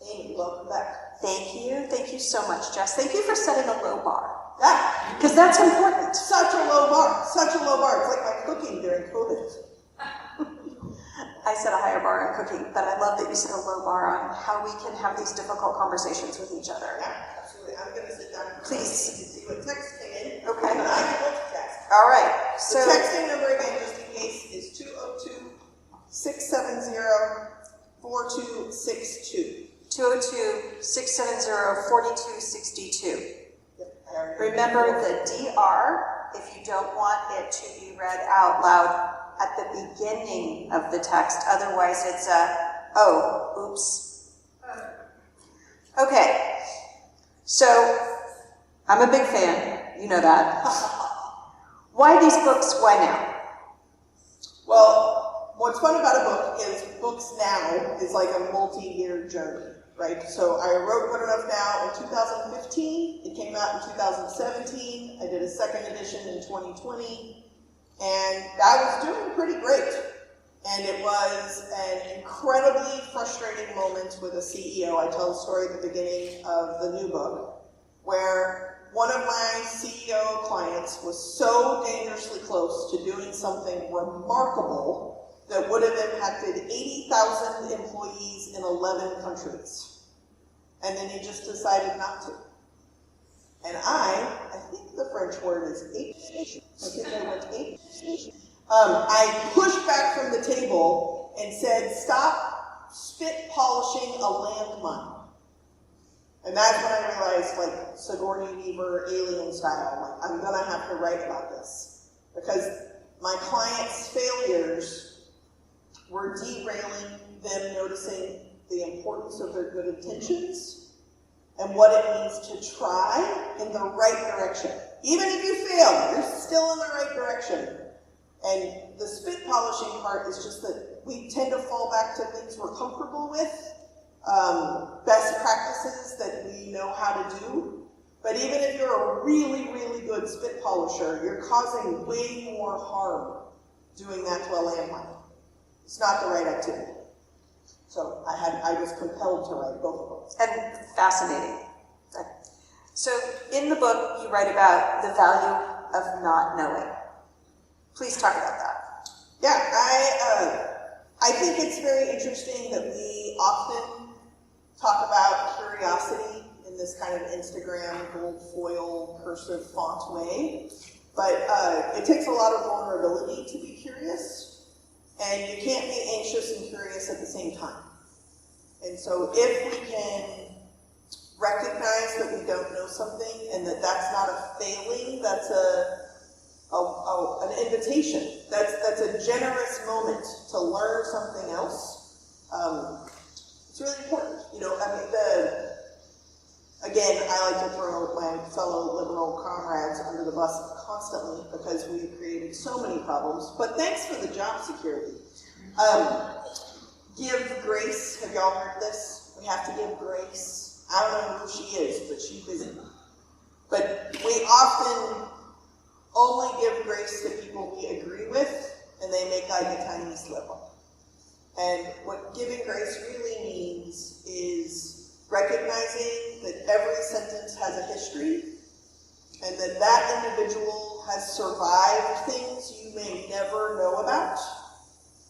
Speaker 2: Amy, welcome back.
Speaker 1: Thank you. Thank you so much, Jess. Thank you for setting a low bar.
Speaker 2: Yeah.
Speaker 1: Because that's important.
Speaker 2: Such a low bar. Such a low bar. It's like my cooking during COVID.
Speaker 1: I set a higher bar on cooking, but I love that you set a low bar on how we can have these difficult conversations with each other.
Speaker 2: Yeah, absolutely. I'm going to sit down and
Speaker 1: please
Speaker 2: see what text came in.
Speaker 1: Okay.
Speaker 2: And I can multitask.
Speaker 1: All right. So
Speaker 2: the texting number again, just in case, is 202-670-4262.
Speaker 1: 202-670-4262. Remember the DR, if you don't want it to be read out loud at the beginning of the text. Otherwise it's oops. Okay, so I'm a big fan, you know that. Why these books, why now?
Speaker 2: Well, what's fun about a book is books now is like a multi-year journey. Right, so I wrote Good Enough Now in 2015, it came out in 2017, I did a second edition in 2020, and I was doing pretty great. And it was an incredibly frustrating moment with a CEO. I tell the story at the beginning of the new book, where one of my CEO clients was so dangerously close to doing something remarkable that would have impacted 80,000 employees in 11 countries. And then he just decided not to. And I think the French word is ape. I think I went ape. I pushed back from the table and said, stop spit polishing a landmine. And that's when I realized, like, Sigourney Weaver, Alien style, like, I'm gonna have to write about this. Because my clients' failures were derailing them noticing the importance of their good intentions and what it means to try in the right direction. Even if you fail, you're still in the right direction. And the spit polishing part is just that we tend to fall back to things we're comfortable with, best practices that we know how to do. But even if you're a really, really good spit polisher, you're causing way more harm doing that to a landmine. It's not the right activity. So I was compelled to write both of them.
Speaker 1: And fascinating. So in the book, you write about the value of not knowing. Please talk about that.
Speaker 2: Yeah, I think it's very interesting that we often talk about curiosity in this kind of Instagram gold foil cursive font way, but it takes a lot of vulnerability to be curious. And you can't be anxious and curious at the same time. And so if we can recognize that we don't know something and that that's not a failing, that's an invitation. That's a generous moment to learn something else. It's really important. You know, I mean, again, I like to throw my fellow liberal comrades under the bus constantly because we've created so many problems. But thanks for the job security. Give grace. Have y'all heard this? We have to give grace. I don't know who she is, but she's busy. But we often only give grace to people we agree with, and they make like a tiny slip up. And what giving grace really means is recognizing that every sentence has a history, and that that individual has survived things you may never know about,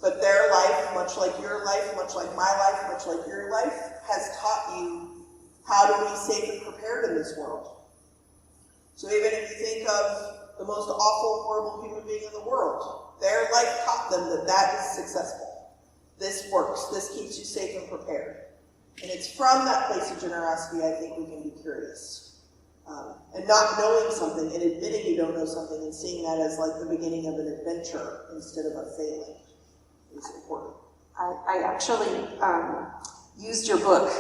Speaker 2: but their life, much like your life, much like my life, much like your life, has taught you how to be safe and prepared in this world. So even if you think of the most awful, horrible human being in the world, their life taught them that that is successful. This works. This keeps you safe and prepared. And it's from that place of generosity I think we can be curious. And not knowing something and admitting you don't know something and seeing that as like the beginning of an adventure instead of a failing is important.
Speaker 1: I actually used your book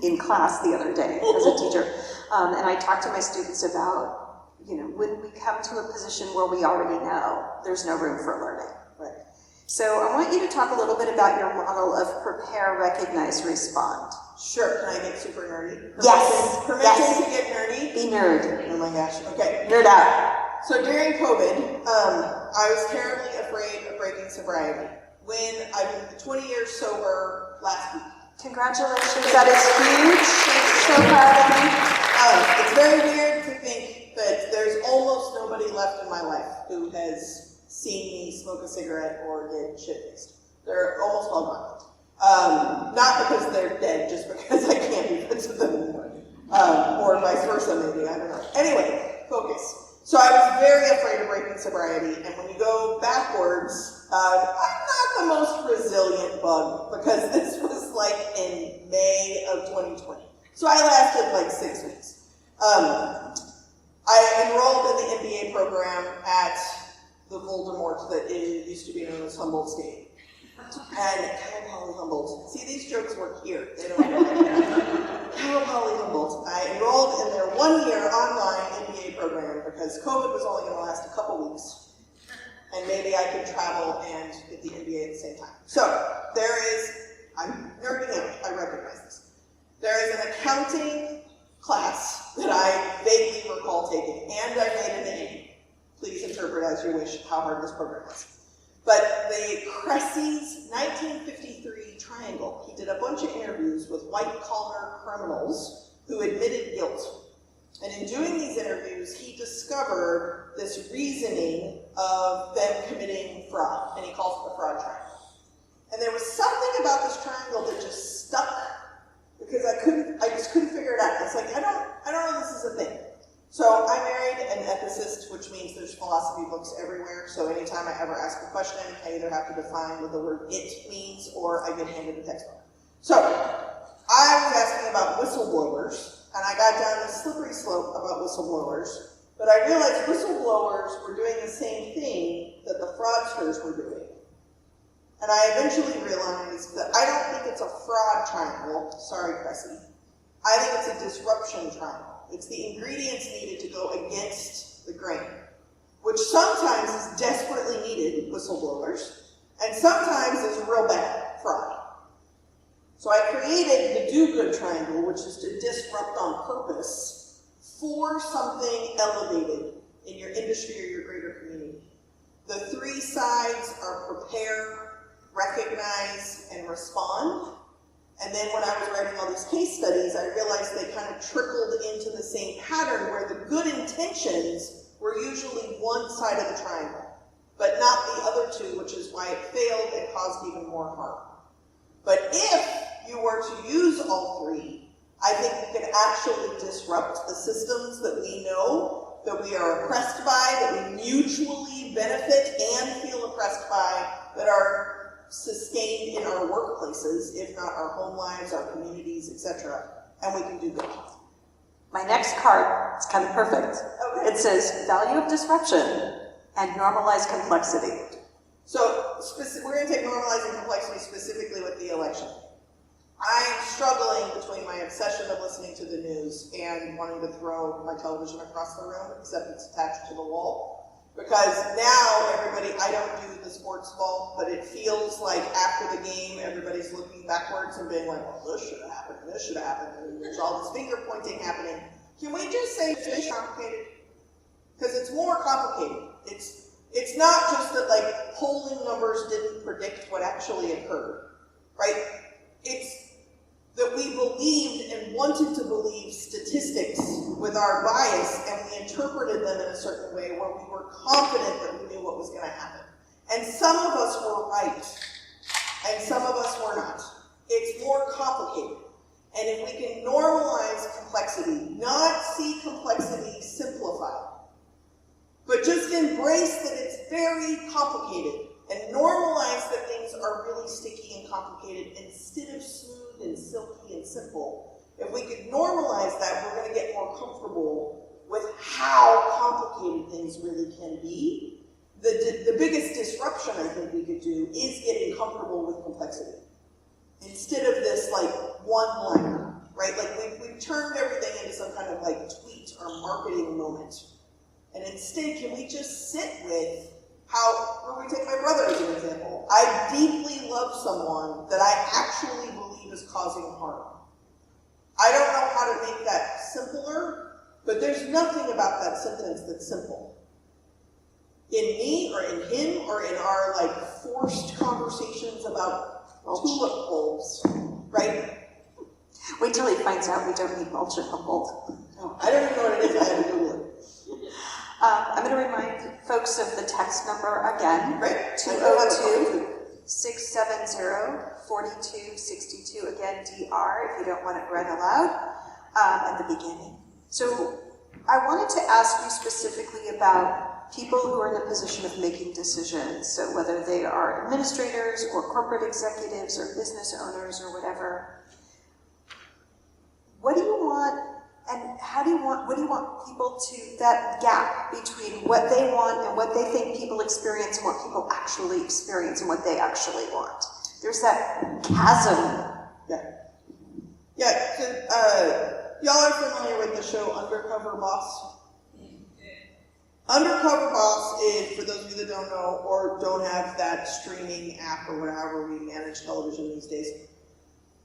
Speaker 1: in class the other day as a teacher, and I talked to my students about, you know, when we come to a position where we already know, there's no room for learning.
Speaker 2: Right.
Speaker 1: So I want you to talk a little bit about your model of prepare, recognize, respond.
Speaker 2: Sure. Can I get super nerdy?
Speaker 1: Yes.
Speaker 2: Permission to get nerdy?
Speaker 1: Be nerd.
Speaker 2: Oh my gosh. Okay.
Speaker 1: Nerd out.
Speaker 2: So during COVID, I was terribly afraid of breaking sobriety. When I've been 20 years sober last week.
Speaker 1: Congratulations. That is huge. So proud of you.
Speaker 2: It's very weird to think that there's almost nobody left in my life who has seen me smoke a cigarette or get shit-faced. They're almost all gone. Not because they're dead, just because I can't be friends with them anymore. Or vice versa, maybe, I don't know. Anyway, focus. So I was very afraid of breaking sobriety, and when you go backwards, I'm not the most resilient bug, because this was like in May of 2020. So I lasted like 6 weeks. I enrolled in the MBA program at the Voldemort that used to be known as Humboldt State. And Cal Poly Humboldt. See, these jokes work here. They don't work. Cal Poly Humboldt. I enrolled in their 1-year online MBA program because COVID was only going to last a couple weeks. And maybe I could travel and get the MBA at the same time. So, I'm nerding out, I recognize this. There is an accounting class that I vaguely recall taking, and I made an A. Please interpret as you wish how hard this program was. But the Cressy's 1953 triangle, he did a bunch of interviews with white-collar criminals who admitted guilt. And in doing these interviews, he discovered this reasoning of them committing fraud, and he calls it the fraud triangle. And there was something about this triangle that just stuck, because I just couldn't figure it out. It's like, I don't know if this is a thing. So I married an ethicist, which means there's philosophy books everywhere. So anytime I ever ask a question, I either have to define what the word it means, or I get handed a textbook. So I was asking about whistleblowers, and I got down this slippery slope about whistleblowers, but I realized whistleblowers were doing the same thing that the fraudsters were doing. And I eventually realized that I don't think it's a fraud triangle, sorry Cressy, I think it's a disruption triangle. It's the ingredients needed to go against the grain, which sometimes is desperately needed, whistleblowers, and sometimes is real bad, fraud. So I created the do-good triangle, which is to disrupt on purpose for something elevated in your industry or your greater community. The 3 sides are prepare, recognize, and respond. And then when I was writing all these case studies, I realized they kind of trickled into the same pattern where the good intentions were usually one side of the triangle, but not the other 2, which is why it failed and caused even more harm. But if you were to use all 3, I think we could actually disrupt the systems that we know, that we are oppressed by, that we mutually benefit and feel oppressed by, that are sustained in our workplaces, if not our home lives, our communities, etc., and we can do good.
Speaker 1: My next card is kind of perfect.
Speaker 2: Okay.
Speaker 1: It says, value of disruption and normalize complexity.
Speaker 2: So we're going to take normalizing complexity specifically with the election. I'm struggling between my obsession of listening to the news and wanting to throw my television across the room, except it's attached to the wall. Because now everybody, I don't do the sports ball, but it feels like after the game, everybody's looking backwards and being like, well, this should have happened, and this should have happened, and there's all this finger pointing happening. Can we just say it's complicated? Because it's more complicated. It's not just that like polling numbers didn't predict what actually occurred, right? It's that we believed and wanted to believe statistics with our bias, and we interpreted them in a certain way where we were confident that we knew what was going to happen. And some of us were right, and some of us were not. It's more complicated. And if we can normalize complexity, not see complexity simplified, but just embrace that it's very complicated, and normalize that things are really sticky and complicated instead of smooth and silky and simple. If we could normalize that, we're going to get more comfortable with how complicated things really can be. The biggest disruption I think we could do is getting comfortable with complexity. Instead of this like one-liner, right? Like we've turned everything into some kind of like tweet or marketing moment. And instead, can we just sit with how, when we take my brother as an example, I deeply love someone that I actually believe is causing harm. I don't know how to make that simpler, but there's nothing about that sentence that's simple. In me, or in him, or in our like forced conversations about tulip bulbs, right?
Speaker 1: Wait till he finds out we don't need mulch in Humboldt.
Speaker 2: Oh, I don't even know what it is, I had to Google it.
Speaker 1: I'm going to remind folks of the text number again.
Speaker 2: Right.
Speaker 1: 202-670-4262. Again, DR if you don't want it read aloud at the beginning. So I wanted to ask you specifically about people who are in the position of making decisions. So whether they are administrators or corporate executives or business owners or whatever. What do you want? And what do you want people to, that gap between what they want and what they think people experience and what people actually experience and what they actually want? There's that chasm.
Speaker 2: Yeah, so, y'all are familiar with the show Undercover Boss? Undercover Boss is, for those of you that don't know or don't have that streaming app or whatever we manage television these days,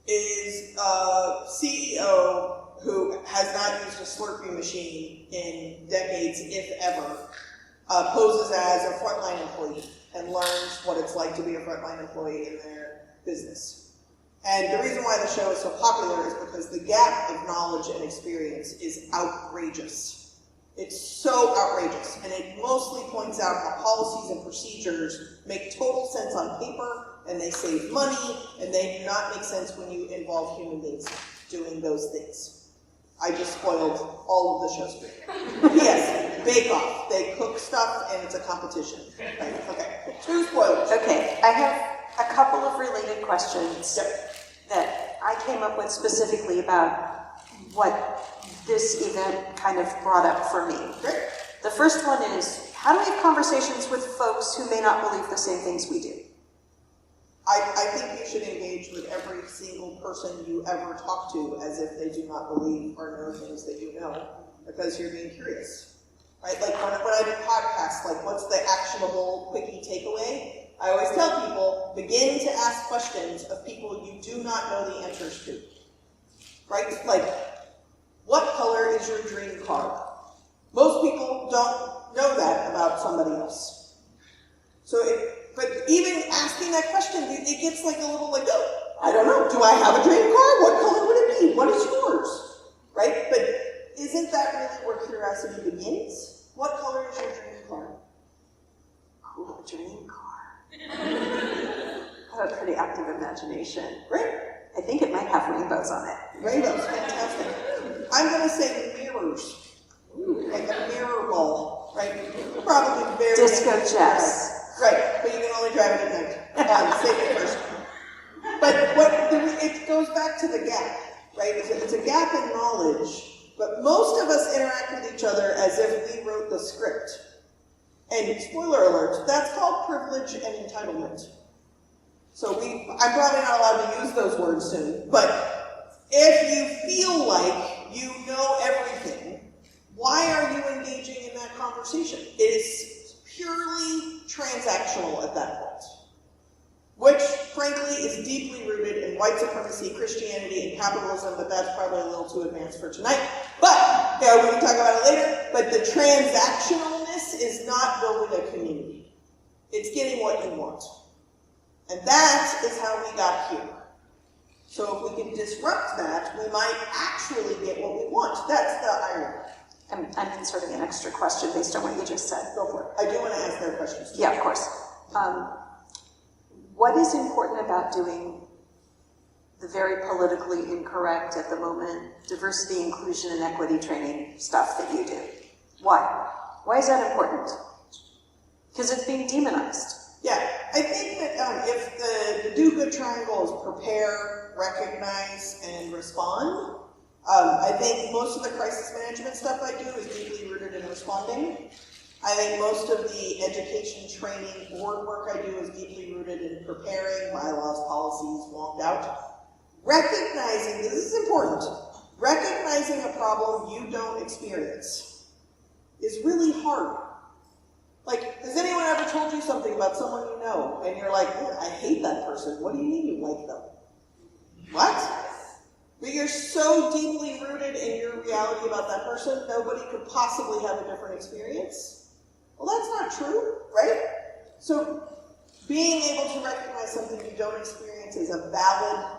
Speaker 2: is a CEO who has not used a Slurpee machine in decades, if ever, poses as a frontline employee and learns what it's like to be a frontline employee in their business. And the reason why the show is so popular is because the gap of knowledge and experience is outrageous. It's so outrageous, and it mostly points out how policies and procedures make total sense on paper, and they save money, and they do not make sense when you involve human beings doing those things. I just spoiled all of the show's food. Yes, Bake Off. They cook stuff and it's a competition. Right? Okay, 2 spoilers.
Speaker 1: Okay, I have a couple of related questions
Speaker 2: Yep.
Speaker 1: that I came up with specifically about what this event kind of brought up for me.
Speaker 2: Great.
Speaker 1: The first one is, how do we have conversations with folks who may not believe the same things we do?
Speaker 2: I think you should engage with every single person you ever talk to as if they do not believe or know things that you know, because you're being curious, right? Like when I do podcasts, like what's the actionable quickie takeaway? I always tell people, begin to ask questions of people you do not know the answers to, right? Like, what color is your dream car? Most people don't know that about somebody else. But even asking that question, it gets like a little like, oh, I don't know, do I have a dream car? What color would it be? What is yours? Right? But isn't that really where curiosity begins? What color is your dream car?
Speaker 1: Cool, dream car. I have a pretty active imagination.
Speaker 2: Right?
Speaker 1: I think it might have rainbows on it.
Speaker 2: Rainbows, fantastic. I'm going to say mirrors. Like a mirror ball, right? Probably very
Speaker 1: Disco Jess.
Speaker 2: Right, but you can only drive it at night. Save it first. But it goes back to the gap, right? It's a gap in knowledge, but most of us interact with each other as if we wrote the script. And spoiler alert, that's called privilege and entitlement. So I'm probably not allowed to use those words soon, but if you feel like you know everything, why are you engaging in that conversation? It is purely transactional at that point, which frankly is deeply rooted in white supremacy, Christianity, and capitalism, but that's probably a little too advanced for tonight. But, we can talk about it later, but the transactionalness is not building a community. It's getting what you want. And that is how we got here. So if we can disrupt that, we might actually get what we want. That's the irony.
Speaker 1: I'm inserting an extra question based on what you just said.
Speaker 2: Go for it. I do want to ask their questions too.
Speaker 1: Yeah, of course. What is important about doing the very politically incorrect at the moment diversity, inclusion, and equity training stuff that you do? Why? Why is that important? Because it's being demonized.
Speaker 2: Yeah, I think that if the do-good triangle is prepare, recognize, and respond, I think most of the crisis management stuff I do is deeply rooted in responding. I think most of the education, training, board work I do is deeply rooted in preparing, bylaws, policies, walked out. Recognizing, this is important, recognizing a problem you don't experience is really hard. Like, has anyone ever told you something about someone you know, and you're like, oh, I hate that person. What do you mean you like them? What? But you're so deeply rooted in your reality about that person, nobody could possibly have a different experience. Well, that's not true, right? So, being able to recognize something you don't experience as a valid,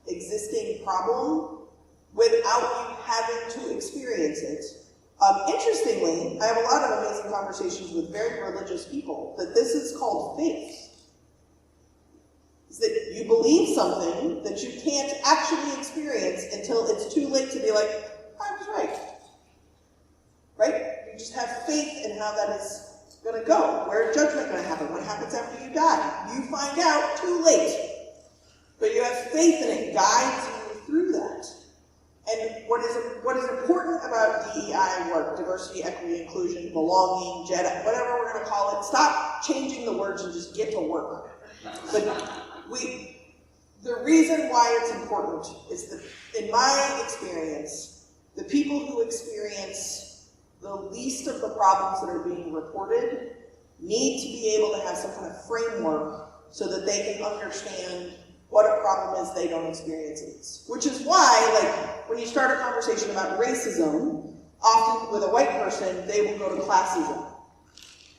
Speaker 2: existing problem without you having to experience it. Interestingly, I have a lot of amazing conversations with very religious people that this is called faith. Is that you believe something that you can't actually experience until it's too late to be like, I was right. Right? You just have faith in how that is going to go. Where is judgment going to happen? What happens after you die? You find out too late. But you have faith in it, guides you through that. And what is important about DEI work, diversity, equity, inclusion, belonging, JEDI, whatever we're going to call it, stop changing the words and just get to work. But the reason why it's important is that, in my experience, the people who experience the least of the problems that are being reported need to be able to have some kind of framework so that they can understand what a problem is they don't experience it. Which is why, like, when you start a conversation about racism, often with a white person, they will go to classism.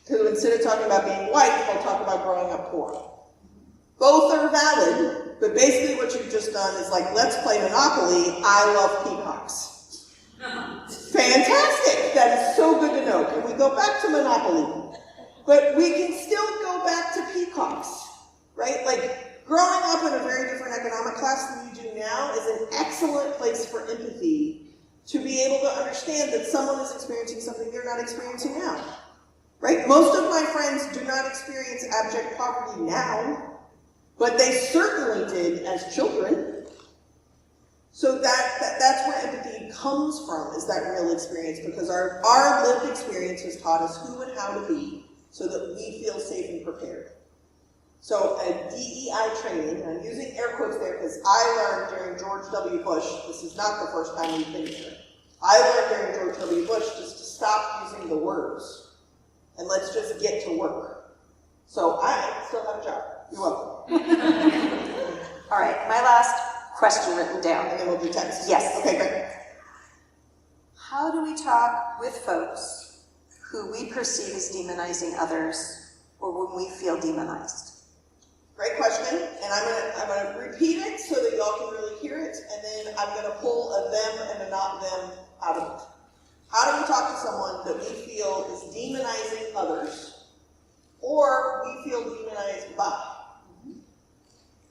Speaker 2: Because instead of talking about being white, they'll talk about growing up poor. Both are valid, but basically what you've just done is like, let's play Monopoly, I love peacocks. Fantastic! That is so good to know. Can we go back to Monopoly? But we can still go back to peacocks, right? Like, growing up in a very different economic class than you do now is an excellent place for empathy to be able to understand that someone is experiencing something you're not experiencing now. Right? Most of my friends do not experience abject poverty now, but they certainly did as children. So that's where empathy comes from, is that real experience, because our lived experience has taught us who and how to be so that we feel safe and prepared. So a DEI training, and I'm using air quotes there because I learned during George W. Bush, this is not the first time we've been here, I learned during George W. Bush just to stop using the words and let's just get to work. So I still have a job. You're welcome.
Speaker 1: All right, my last question written down.
Speaker 2: And then we'll do text.
Speaker 1: Yes.
Speaker 2: Okay, great.
Speaker 1: How do we talk with folks who we perceive as demonizing others or when we feel demonized?
Speaker 2: Great question, and I'm gonna repeat it so that y'all can really hear it, and then I'm gonna pull a them and a not them out of it. How do we talk to someone that we feel is demonizing others, or we feel demonized by?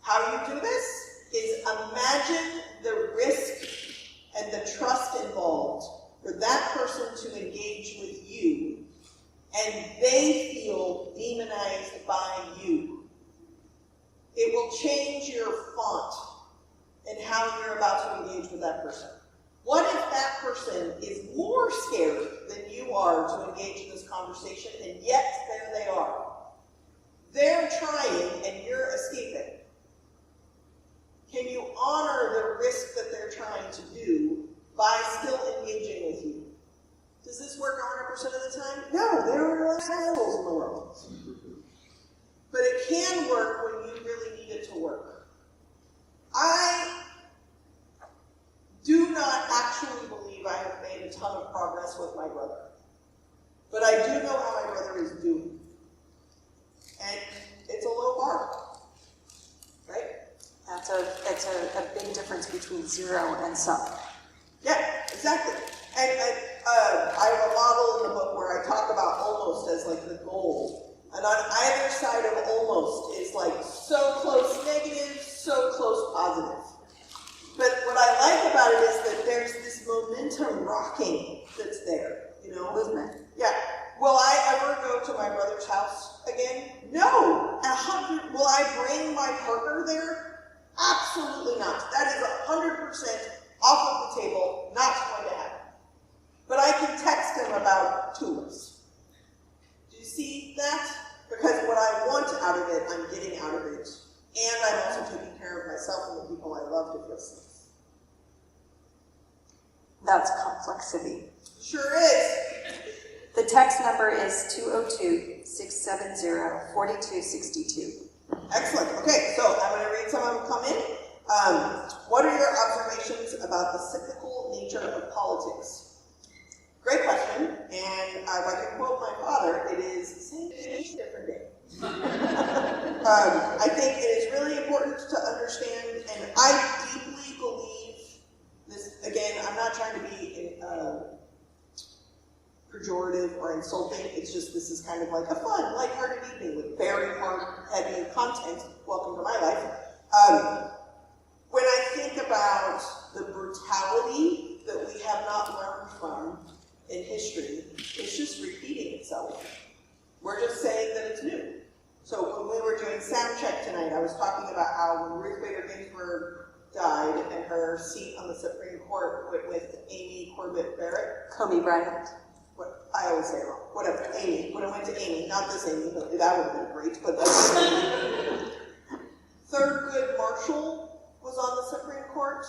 Speaker 2: How do you do this? Is imagine the risk and the trust involved for that person to engage with you and they feel demonized by you. It will change your font and how you're about to engage with that person. What if that person is more scared than you are to engage in this conversation, and yet there they are? They're trying and you're escaping. Can you honor the risk that they're trying to do by still engaging with you? Does this work 100% of the time? No, there are assholes in the world. But it can work when you really need it to work. I do not actually believe I have made a ton of progress with my brother. But I do know how my brother is doing. And it's a low bar. Right?
Speaker 1: It's a big difference between 0 and some.
Speaker 2: Yeah, exactly. And I have a model in the book where I talk about almost as like the goal. And on either side of almost is like so close negative, so close positive. But what I like about it is that there's this momentum rocking that's there, you know?
Speaker 1: Movement.
Speaker 2: Yeah. Will I ever go to my brother's house again? No. 100. Will I bring my partner there? Absolutely not. That is 100% off of the table, not going to happen. But I can text him about tulips. Do you see that? Because what I want out of it, I'm getting out of it. And I'm also taking care of myself and the people I love to feel safe.
Speaker 1: That's complexity.
Speaker 2: Sure is.
Speaker 1: The text number is 202-670-4262.
Speaker 2: Excellent. Okay, so I'm going to read some of them come in. What are your observations about the cyclical nature of politics? Great question, and if I can quote my father, it is the same day, different day. I think it is really important to understand, and I deeply believe this, again, I'm not trying to be pejorative or insulting, it's just this is kind of like a fun, lighthearted evening with very hard, heavy content. Welcome to my life. When I think about the brutality that we have not learned from in history, it's just repeating itself. We're just saying that it's new. So when we were doing sound check tonight, I was talking about how when Ruth Bader Ginsburg died and her seat on the Supreme Court went with Amy Corbett Barrett.
Speaker 1: Kobe Bryant.
Speaker 2: What I always say it wrong. Whatever, Amy. When it went to Amy, not this Amy, but that would have been great. But Thurgood Marshall was on the Supreme Court.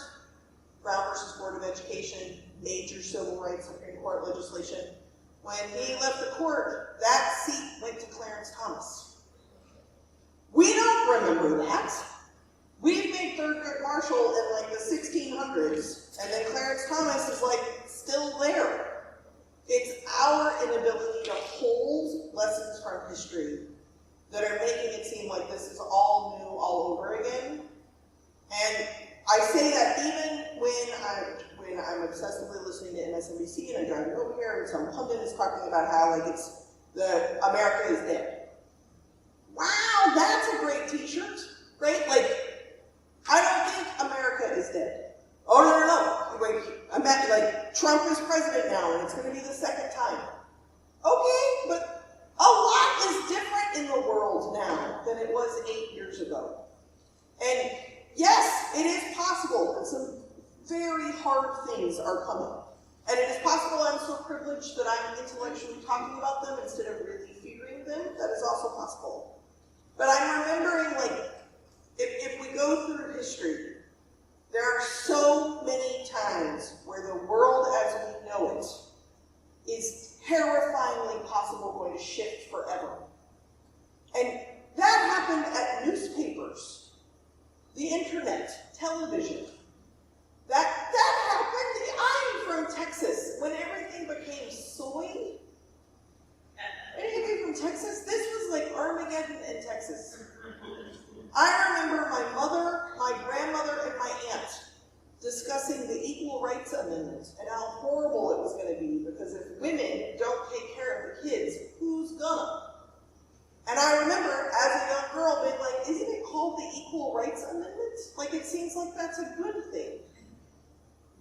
Speaker 2: Brown versus Board of Education, major civil rights Supreme Court legislation. When he left the court, that seat went to Clarence Thomas. We don't remember that. We've made Thurgood Marshall in like the 1600s, and then Clarence Thomas is like still there. It's our inability to hold lessons from history that are making it seem like this is all new all over again. And I say that even when I'm obsessively listening to MSNBC and I'm driving over here and some pundit is talking about how like America is dead. Wow, that's a great t-shirt, right? Like, I don't think America is dead. Oh, no. Wait, I'm at, like, Trump is president now and it's going to be the second time. Okay, but a lot is different in the world now than it was 8 years ago. And yes, it is possible that some very hard things are coming. And it is possible I'm so privileged that I'm intellectually talking about them instead of really figuring them. That is also possible. But I'm remembering, like, if we go through history, there are so many times where the world as we know it is terrifyingly possible going to shift forever. And that happened at newspapers, the internet, television. That happened. I'm from Texas. When everything became soy, anybody from Texas? This was like Armageddon in Texas. I remember my mother, my grandmother, and my aunt discussing the Equal Rights Amendment and how horrible it was going to be because if women don't take care of the kids, who's gonna? And I remember as a young girl being like, isn't it called the Equal Rights Amendment? Like, it seems like that's a good thing.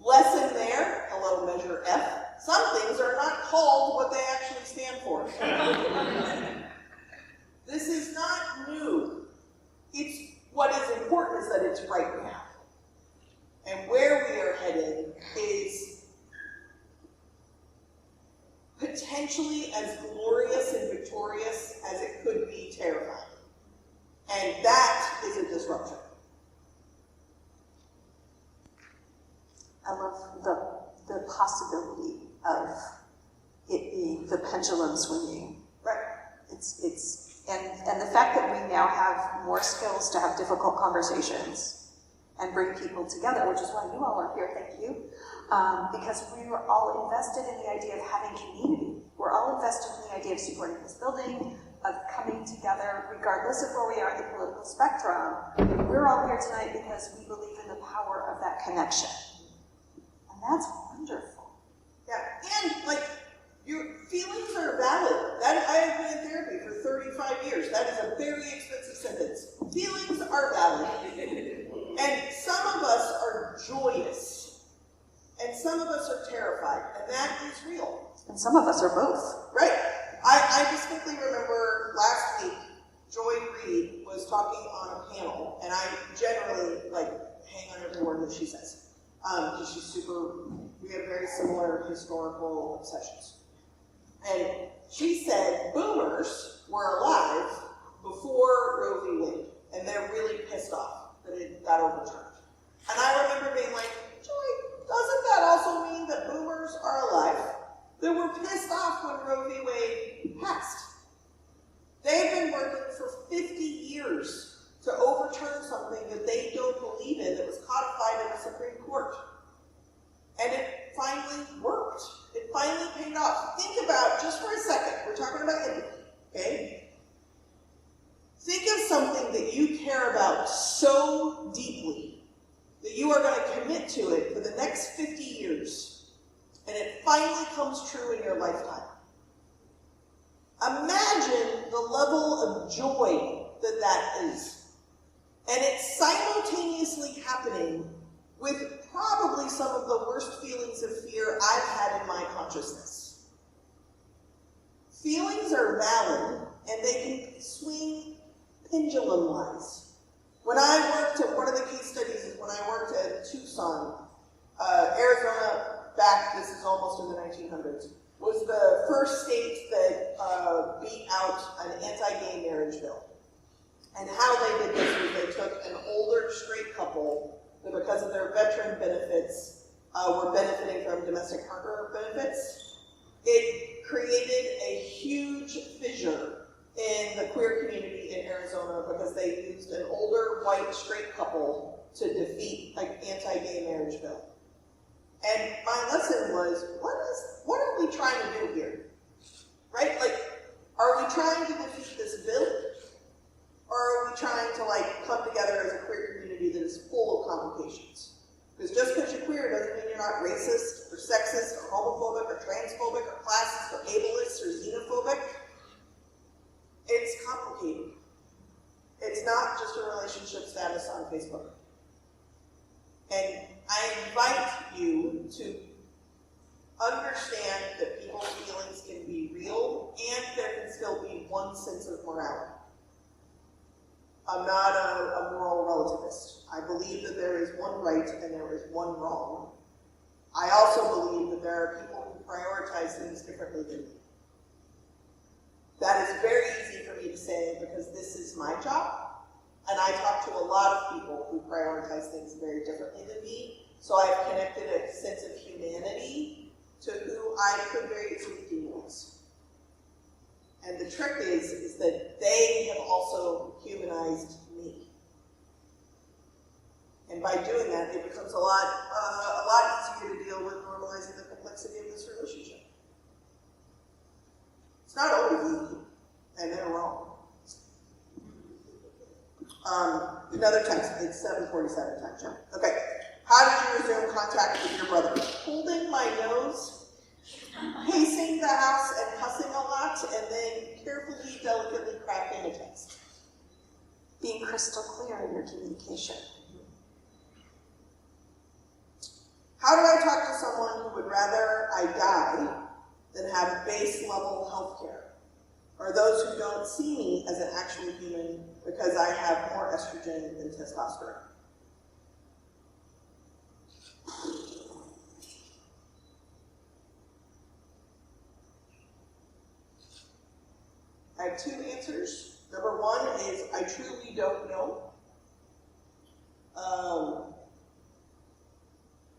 Speaker 2: Lesson there, hello, measure F. some things are not called what they actually stand for. This is not new. It's what is important is that it's right now. And where we are headed is potentially as glorious and victorious as it could be terrifying. And that is a disruption.
Speaker 1: I love the possibility of it being the pendulum swinging.
Speaker 2: Right.
Speaker 1: And the fact that we now have more skills to have difficult conversations and bring people together, which is why you all are here, thank you. Because we were all invested in the idea of having community. We're all invested in the idea of supporting this building, of coming together, regardless of where we are in the political spectrum. We're all here tonight because we believe in the power of that connection. And that's wonderful.
Speaker 2: Yeah, and like, your feelings are valid. That I have been in therapy for 35 years. That is a very expensive sentence. Feelings are valid. And some of us are joyous. And some of us are terrified. And that is real.
Speaker 1: And some of us are both.
Speaker 2: Right. I distinctly remember last week, Joy Reid was talking on a panel, and I generally hang on every word that she says. Because we have very similar historical obsessions. And she said boomers were alive before Roe v. Wade, and they're really pissed off that it got overturned. And I remember being like, Joy, doesn't that also mean that boomers are alive? They were pissed off when Roe v. Wade passed. They've been working for 50 years to overturn something that they don't believe in that was codified in the Supreme Court. And it finally worked. It finally paid off. Think about, just for a second, we're talking about empathy, okay? Think of something that you care about so deeply that you are going to commit to it for the next 50 years, and it finally comes true in your lifetime. Imagine the level of joy that that is. And it's simultaneously happening with probably some of the worst feelings of fear I've had in my consciousness. Feelings are valid, and they can swing pendulum-wise. When I worked at, one of the case studies is when I worked at Tucson, Arizona, this is almost in the 1900s, was the first state that beat out an anti-gay marriage bill. And how they did this was they took an older straight couple that, because of their veteran benefits, were benefiting from domestic partner benefits. It created a huge fissure in the queer community in Arizona because they used an older white straight couple to defeat an anti-gay marriage bill. And my lesson was, what are we trying to do here? Right? Are we trying to defeat this bill? Or are we trying to come together as a queer community that is full of complications? Because just because you're queer doesn't mean you're not racist, or sexist, or homophobic, or transphobic, or classist, or ableist, or xenophobic. It's complicated. It's not just a relationship status on Facebook. And I invite you to understand that people's feelings can be real, and there can still be one sense of morality. I'm not a moral relativist. I believe that there is one right and there is one wrong. I also believe that there are people who prioritize things differently than me. That is very easy for me to say because this is my job, and I talk to a lot of people who prioritize things very differently than me, so I've connected a sense of humanity to who I could very easily demonize. And the trick is that they have also humanized me. And by doing that, it becomes a lot easier to deal with normalizing the complexity of this relationship. It's not always easy, and they're wrong. Another text, it's 7:47 time check. Okay. How did you resume contact with your brother? Holding my nose, pacing the house and cussing a lot, and then carefully, delicately crafting a text.
Speaker 1: Being crystal clear in your communication.
Speaker 2: How do I talk to someone who would rather I die than have base level health care are those who don't see me as an actual human because I have more estrogen than testosterone. I have two answers. Number one is I truly don't know.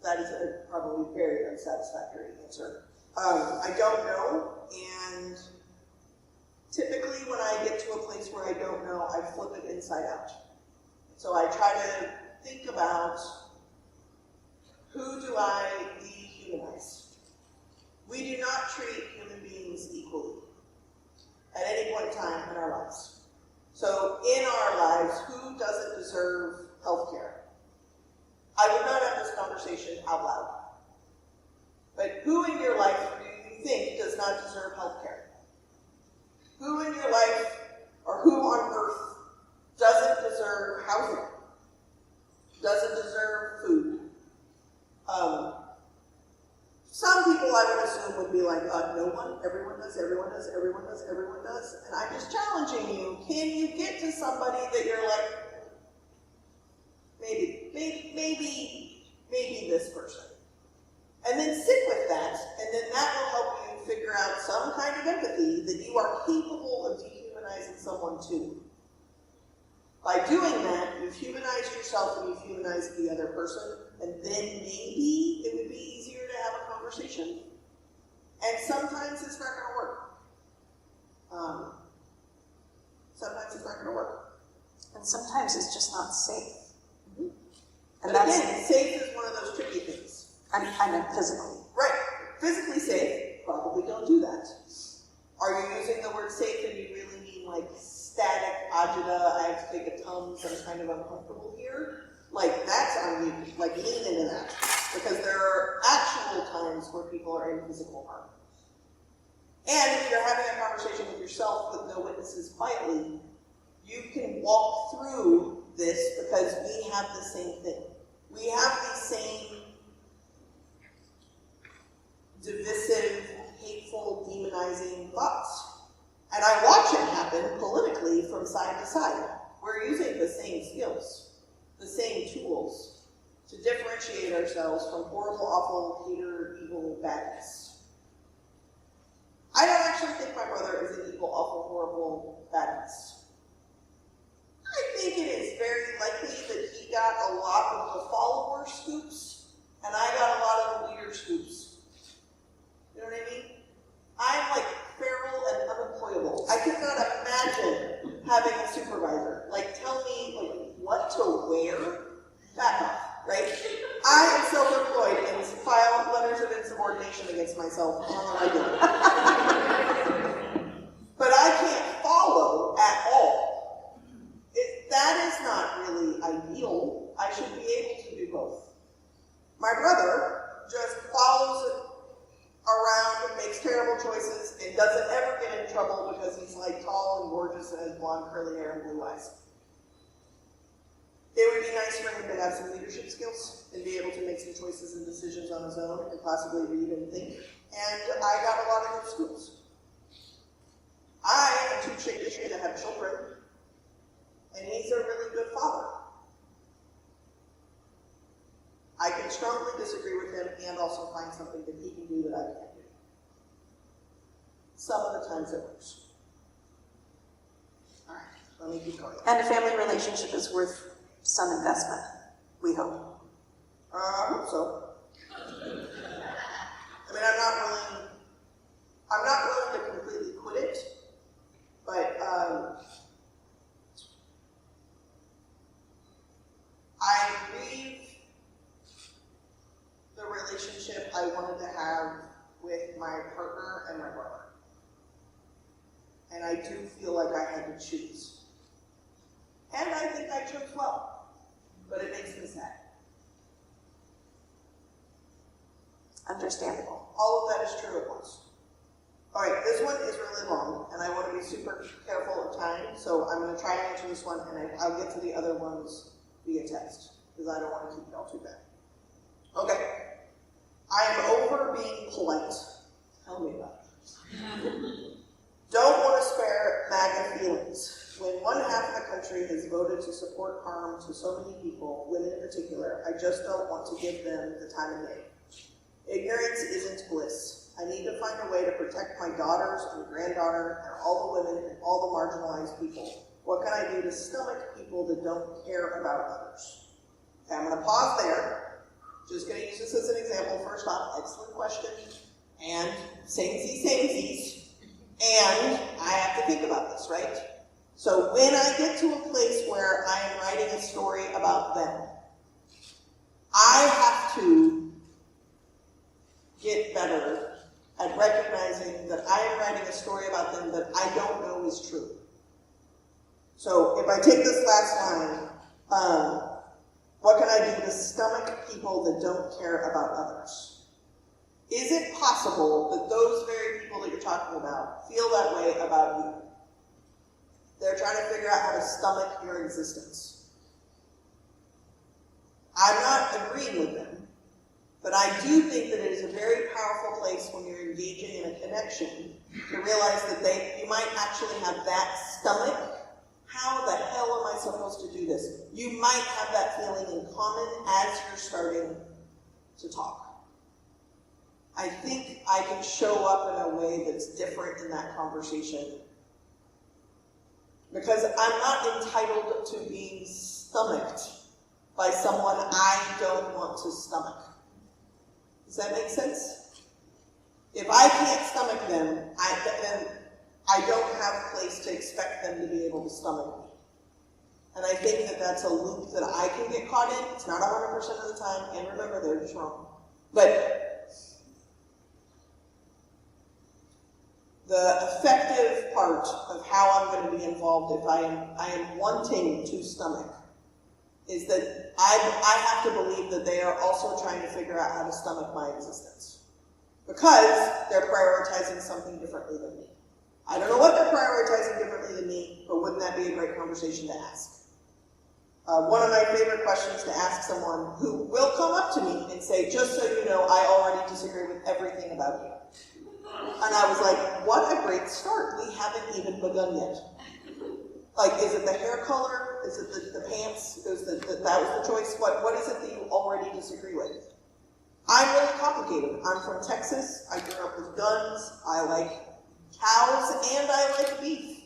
Speaker 2: That is a probably very unsatisfactory answer. I don't know, and typically when I get to a place where I don't know, I flip it inside out. So I try to think about, who do I dehumanize? We do not treat human beings equally at any point in time in our lives. So in our lives, who doesn't deserve health care? I would not have this conversation out loud. But who in your life do you think does not deserve health care? Who in your life, or who on earth, doesn't deserve housing? Doesn't deserve food? Some people I would assume would be like, no one, everyone does, everyone does, everyone does, everyone does. And I'm just challenging you, can you get to somebody that you're like, maybe this person? And then sit with that, and then that will help you figure out some kind of empathy that you are capable of dehumanizing someone too. By doing that, you've humanized yourself and you've humanized the other person, and then maybe it would be easier to have a conversation. And sometimes it's not going to work. Sometimes it's not going to work.
Speaker 1: And sometimes it's just not safe.
Speaker 2: Mm-hmm.
Speaker 1: And
Speaker 2: but again, safe is one of those tricky things.
Speaker 1: I mean physically.
Speaker 2: Right. Physically safe, probably don't do that. Are you using the word safe and you really mean like static, agita, I have to take a Tums, I'm kind of uncomfortable here? Like, that's on you. Like, lean into that. Because there are actual times where people are in physical harm. And if you're having a conversation with yourself with no witnesses quietly, you can walk through this because we have the same thing. We have these same divisive, hateful, demonizing thoughts. And I watch it happen politically from side to side. We're using the same skills, the same tools to differentiate ourselves from horrible, awful, hater, evil, badness. I don't actually think my brother is an evil, awful, horrible, badness. I think it is very likely that he got a lot of the follower scoops, and I got a lot of the leader scoops. You know what I mean? I'm like feral and unemployable. I could not imagine having a supervisor. Like, tell me like what to wear? Back off, right? I am self-employed and file letters of insubordination against myself on a regular. But I can't follow at all. That is not really ideal. I should be able to do both. My brother just follows around and makes terrible choices and doesn't ever get in trouble because he's like tall and gorgeous and has blonde curly hair and blue eyes. It would be nice for him to have some leadership skills and be able to make some choices and decisions on his own and possibly read and think. And I got a lot of those skills. I am too shaky to have children, and he's a really good father. I can strongly disagree with him and also find something that he can do that I can't do. Some of the times it works. All right, let me keep going.
Speaker 1: And a family relationship is worth some investment, we hope.
Speaker 2: I hope so. I mean, I'm not willing to completely quit it, but I grieve the relationship I wanted to have with my partner and my brother. And I do feel like I had to choose. And I think I chose well, but it makes me sad.
Speaker 1: Understandable.
Speaker 2: All of that is true at once. All right, this one is really long, and I want to be super careful of time, so I'm going to try to answer this one, and I'll get to the other ones via text, because I don't want to keep it all too bad. Okay. I am over being polite. Tell me about it. Don't want to spare MAGA feelings. When one half of the country has voted to support harm to so many people, women in particular, I just don't want to give them the time of day. Ignorance isn't bliss. I need to find a way to protect my daughters and granddaughter and all the women and all the marginalized people. What can I do to stomach people that don't care about others? Okay, I'm going to pause there. Just going to use this as an example. First off, excellent question. And samesies. And I have to think about this, right? So when I get to a place where I am writing a story about them, I have to get better at recognizing that I am writing a story about them that I don't know is true. So if I take this last line, what can I do to stomach people that don't care about others? Is it possible that those very people that you're talking about feel that way about you? They're trying to figure out how to stomach your existence. I'm not agreeing with them, but I do think that it is a very powerful place when you're engaging in a connection to realize that you might actually have that stomach. How the hell am I supposed to do this? You might have that feeling in common as you're starting to talk. I think I can show up in a way that's different in that conversation because I'm not entitled to being stomached by someone I don't want to stomach. Does that make sense? If I can't stomach them, then I don't have a place to expect them to be able to stomach me. And I think that that's a loop that I can get caught in. It's not 100% of the time, and remember, they're just wrong. But the effective part of how I'm going to be involved if I am wanting to stomach is that I have to believe that they are also trying to figure out how to stomach my existence. Because they're prioritizing something differently than me. I don't know what they're prioritizing differently than me, but wouldn't that be a great conversation to ask? One of my favorite questions to ask someone who will come up to me and say, just so you know, I already disagree with everything about you. And I was like, what a great start. We haven't even begun yet. Like, is it the hair color? Is it the pants? That was the choice? What is it that you already disagree with? I'm really complicated. I'm from Texas. I grew up with guns. I like cows, and I like beef.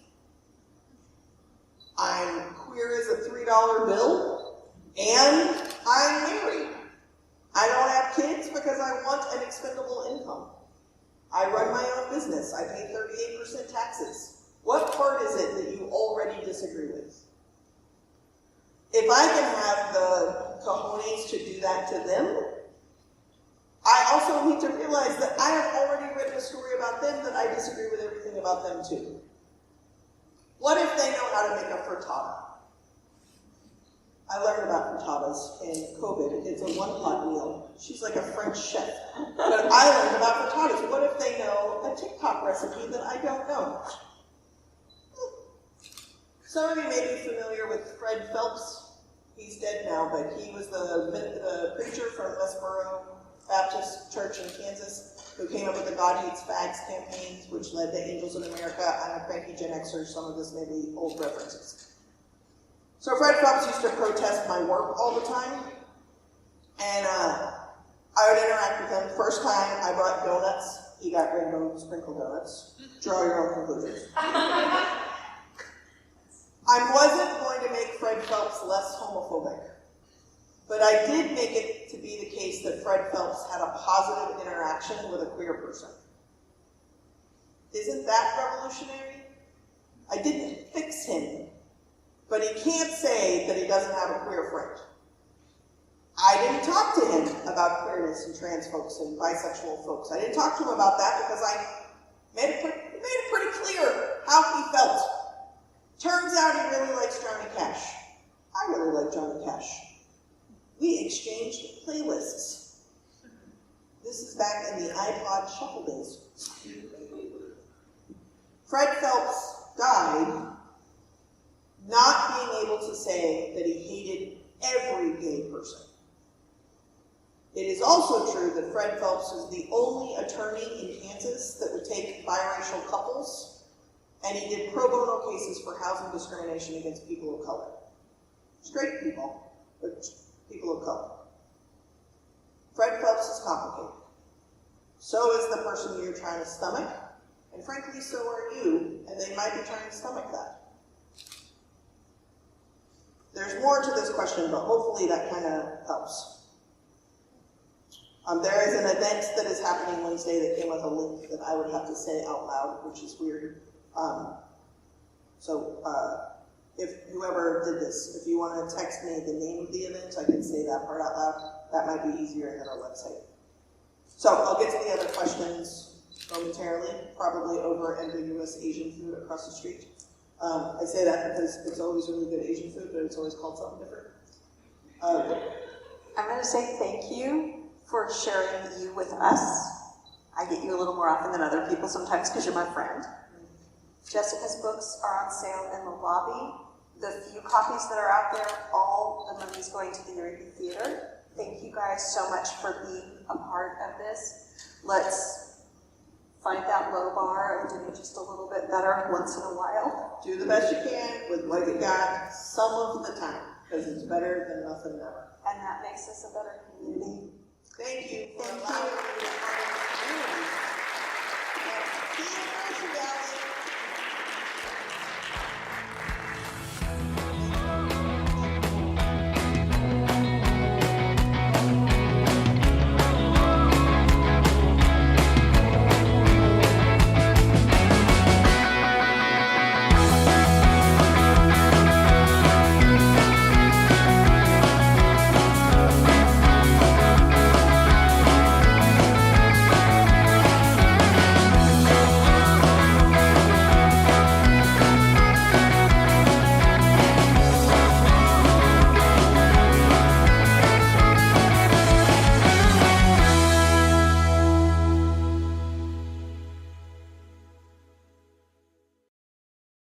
Speaker 2: I'm queer as a $3 bill, and I'm married. I don't have kids because I want an expendable income. I run my own business. I pay 38% taxes. What part is it that you already disagree with? If I can have the cojones to do that to them, I also need to realize that I have already written a story about them that I disagree with everything about them too. What if they know how to make a frittata? I learned about frittatas in COVID. It's a one-pot meal. She's like a French chef. But I learned about frittatas. What if they know a TikTok recipe that I don't know? Some of you may be familiar with Fred Phelps. He's dead now, but he was the preacher from Westboro Baptist Church in Kansas who came up with the God Hates Fags campaigns, which led to Angels in America. I'm a cranky Gen Xer, some of this may be old references. So Fred Phelps used to protest my work all the time, and I would interact with him. First time I brought donuts, he got rainbow sprinkle donuts. Draw your own conclusions. I wasn't going to make Fred Phelps less homophobic, but I did make it to be the case that Fred Phelps had a positive interaction with a queer person. Isn't that revolutionary? I didn't fix him, but he can't say that he doesn't have a queer friend. I didn't talk to him about queerness and trans folks and bisexual folks. I didn't talk to him about that because I made it pretty clear how he felt. Turns out he really likes Johnny Cash. I really like Johnny Cash. We exchanged playlists. This is back in the iPod shuffle days. Fred Phelps died not being able to say that he hated every gay person. It is also true that Fred Phelps is the only attorney in Kansas that would take biracial couples, and he did pro bono cases for housing discrimination against people of color. Straight people, but people of color. Fred Phelps is complicated. So is the person you're trying to stomach, and frankly, so are you, and they might be trying to stomach that. There's more to this question, but hopefully that kind of helps. There is an event that is happening Wednesday that came with a link that I would have to say out loud, which is weird. If whoever did this, if you want to text me the name of the event, I can say that part out loud. That might be easier than our website. So I'll get to the other questions momentarily, probably over ambiguous Asian food across the street. I say that because it's always really good Asian food, but it's always called something different.
Speaker 1: I'm going to say thank you for sharing you with us. I get you a little more often than other people sometimes because you're my friend. Jessica's books are on sale in the lobby. The few copies that are out there, all the money's going to the Eureka Theater. Thank you guys so much for being a part of this. Let's find that low bar and do it just a little bit better once in a while.
Speaker 2: Do the best you can with what you got some of the time, because it's better than nothing ever.
Speaker 1: And that makes us a better community.
Speaker 2: Thank you for
Speaker 1: Thank
Speaker 2: allowing
Speaker 1: you.
Speaker 2: me to be part of the community. Be in Valley.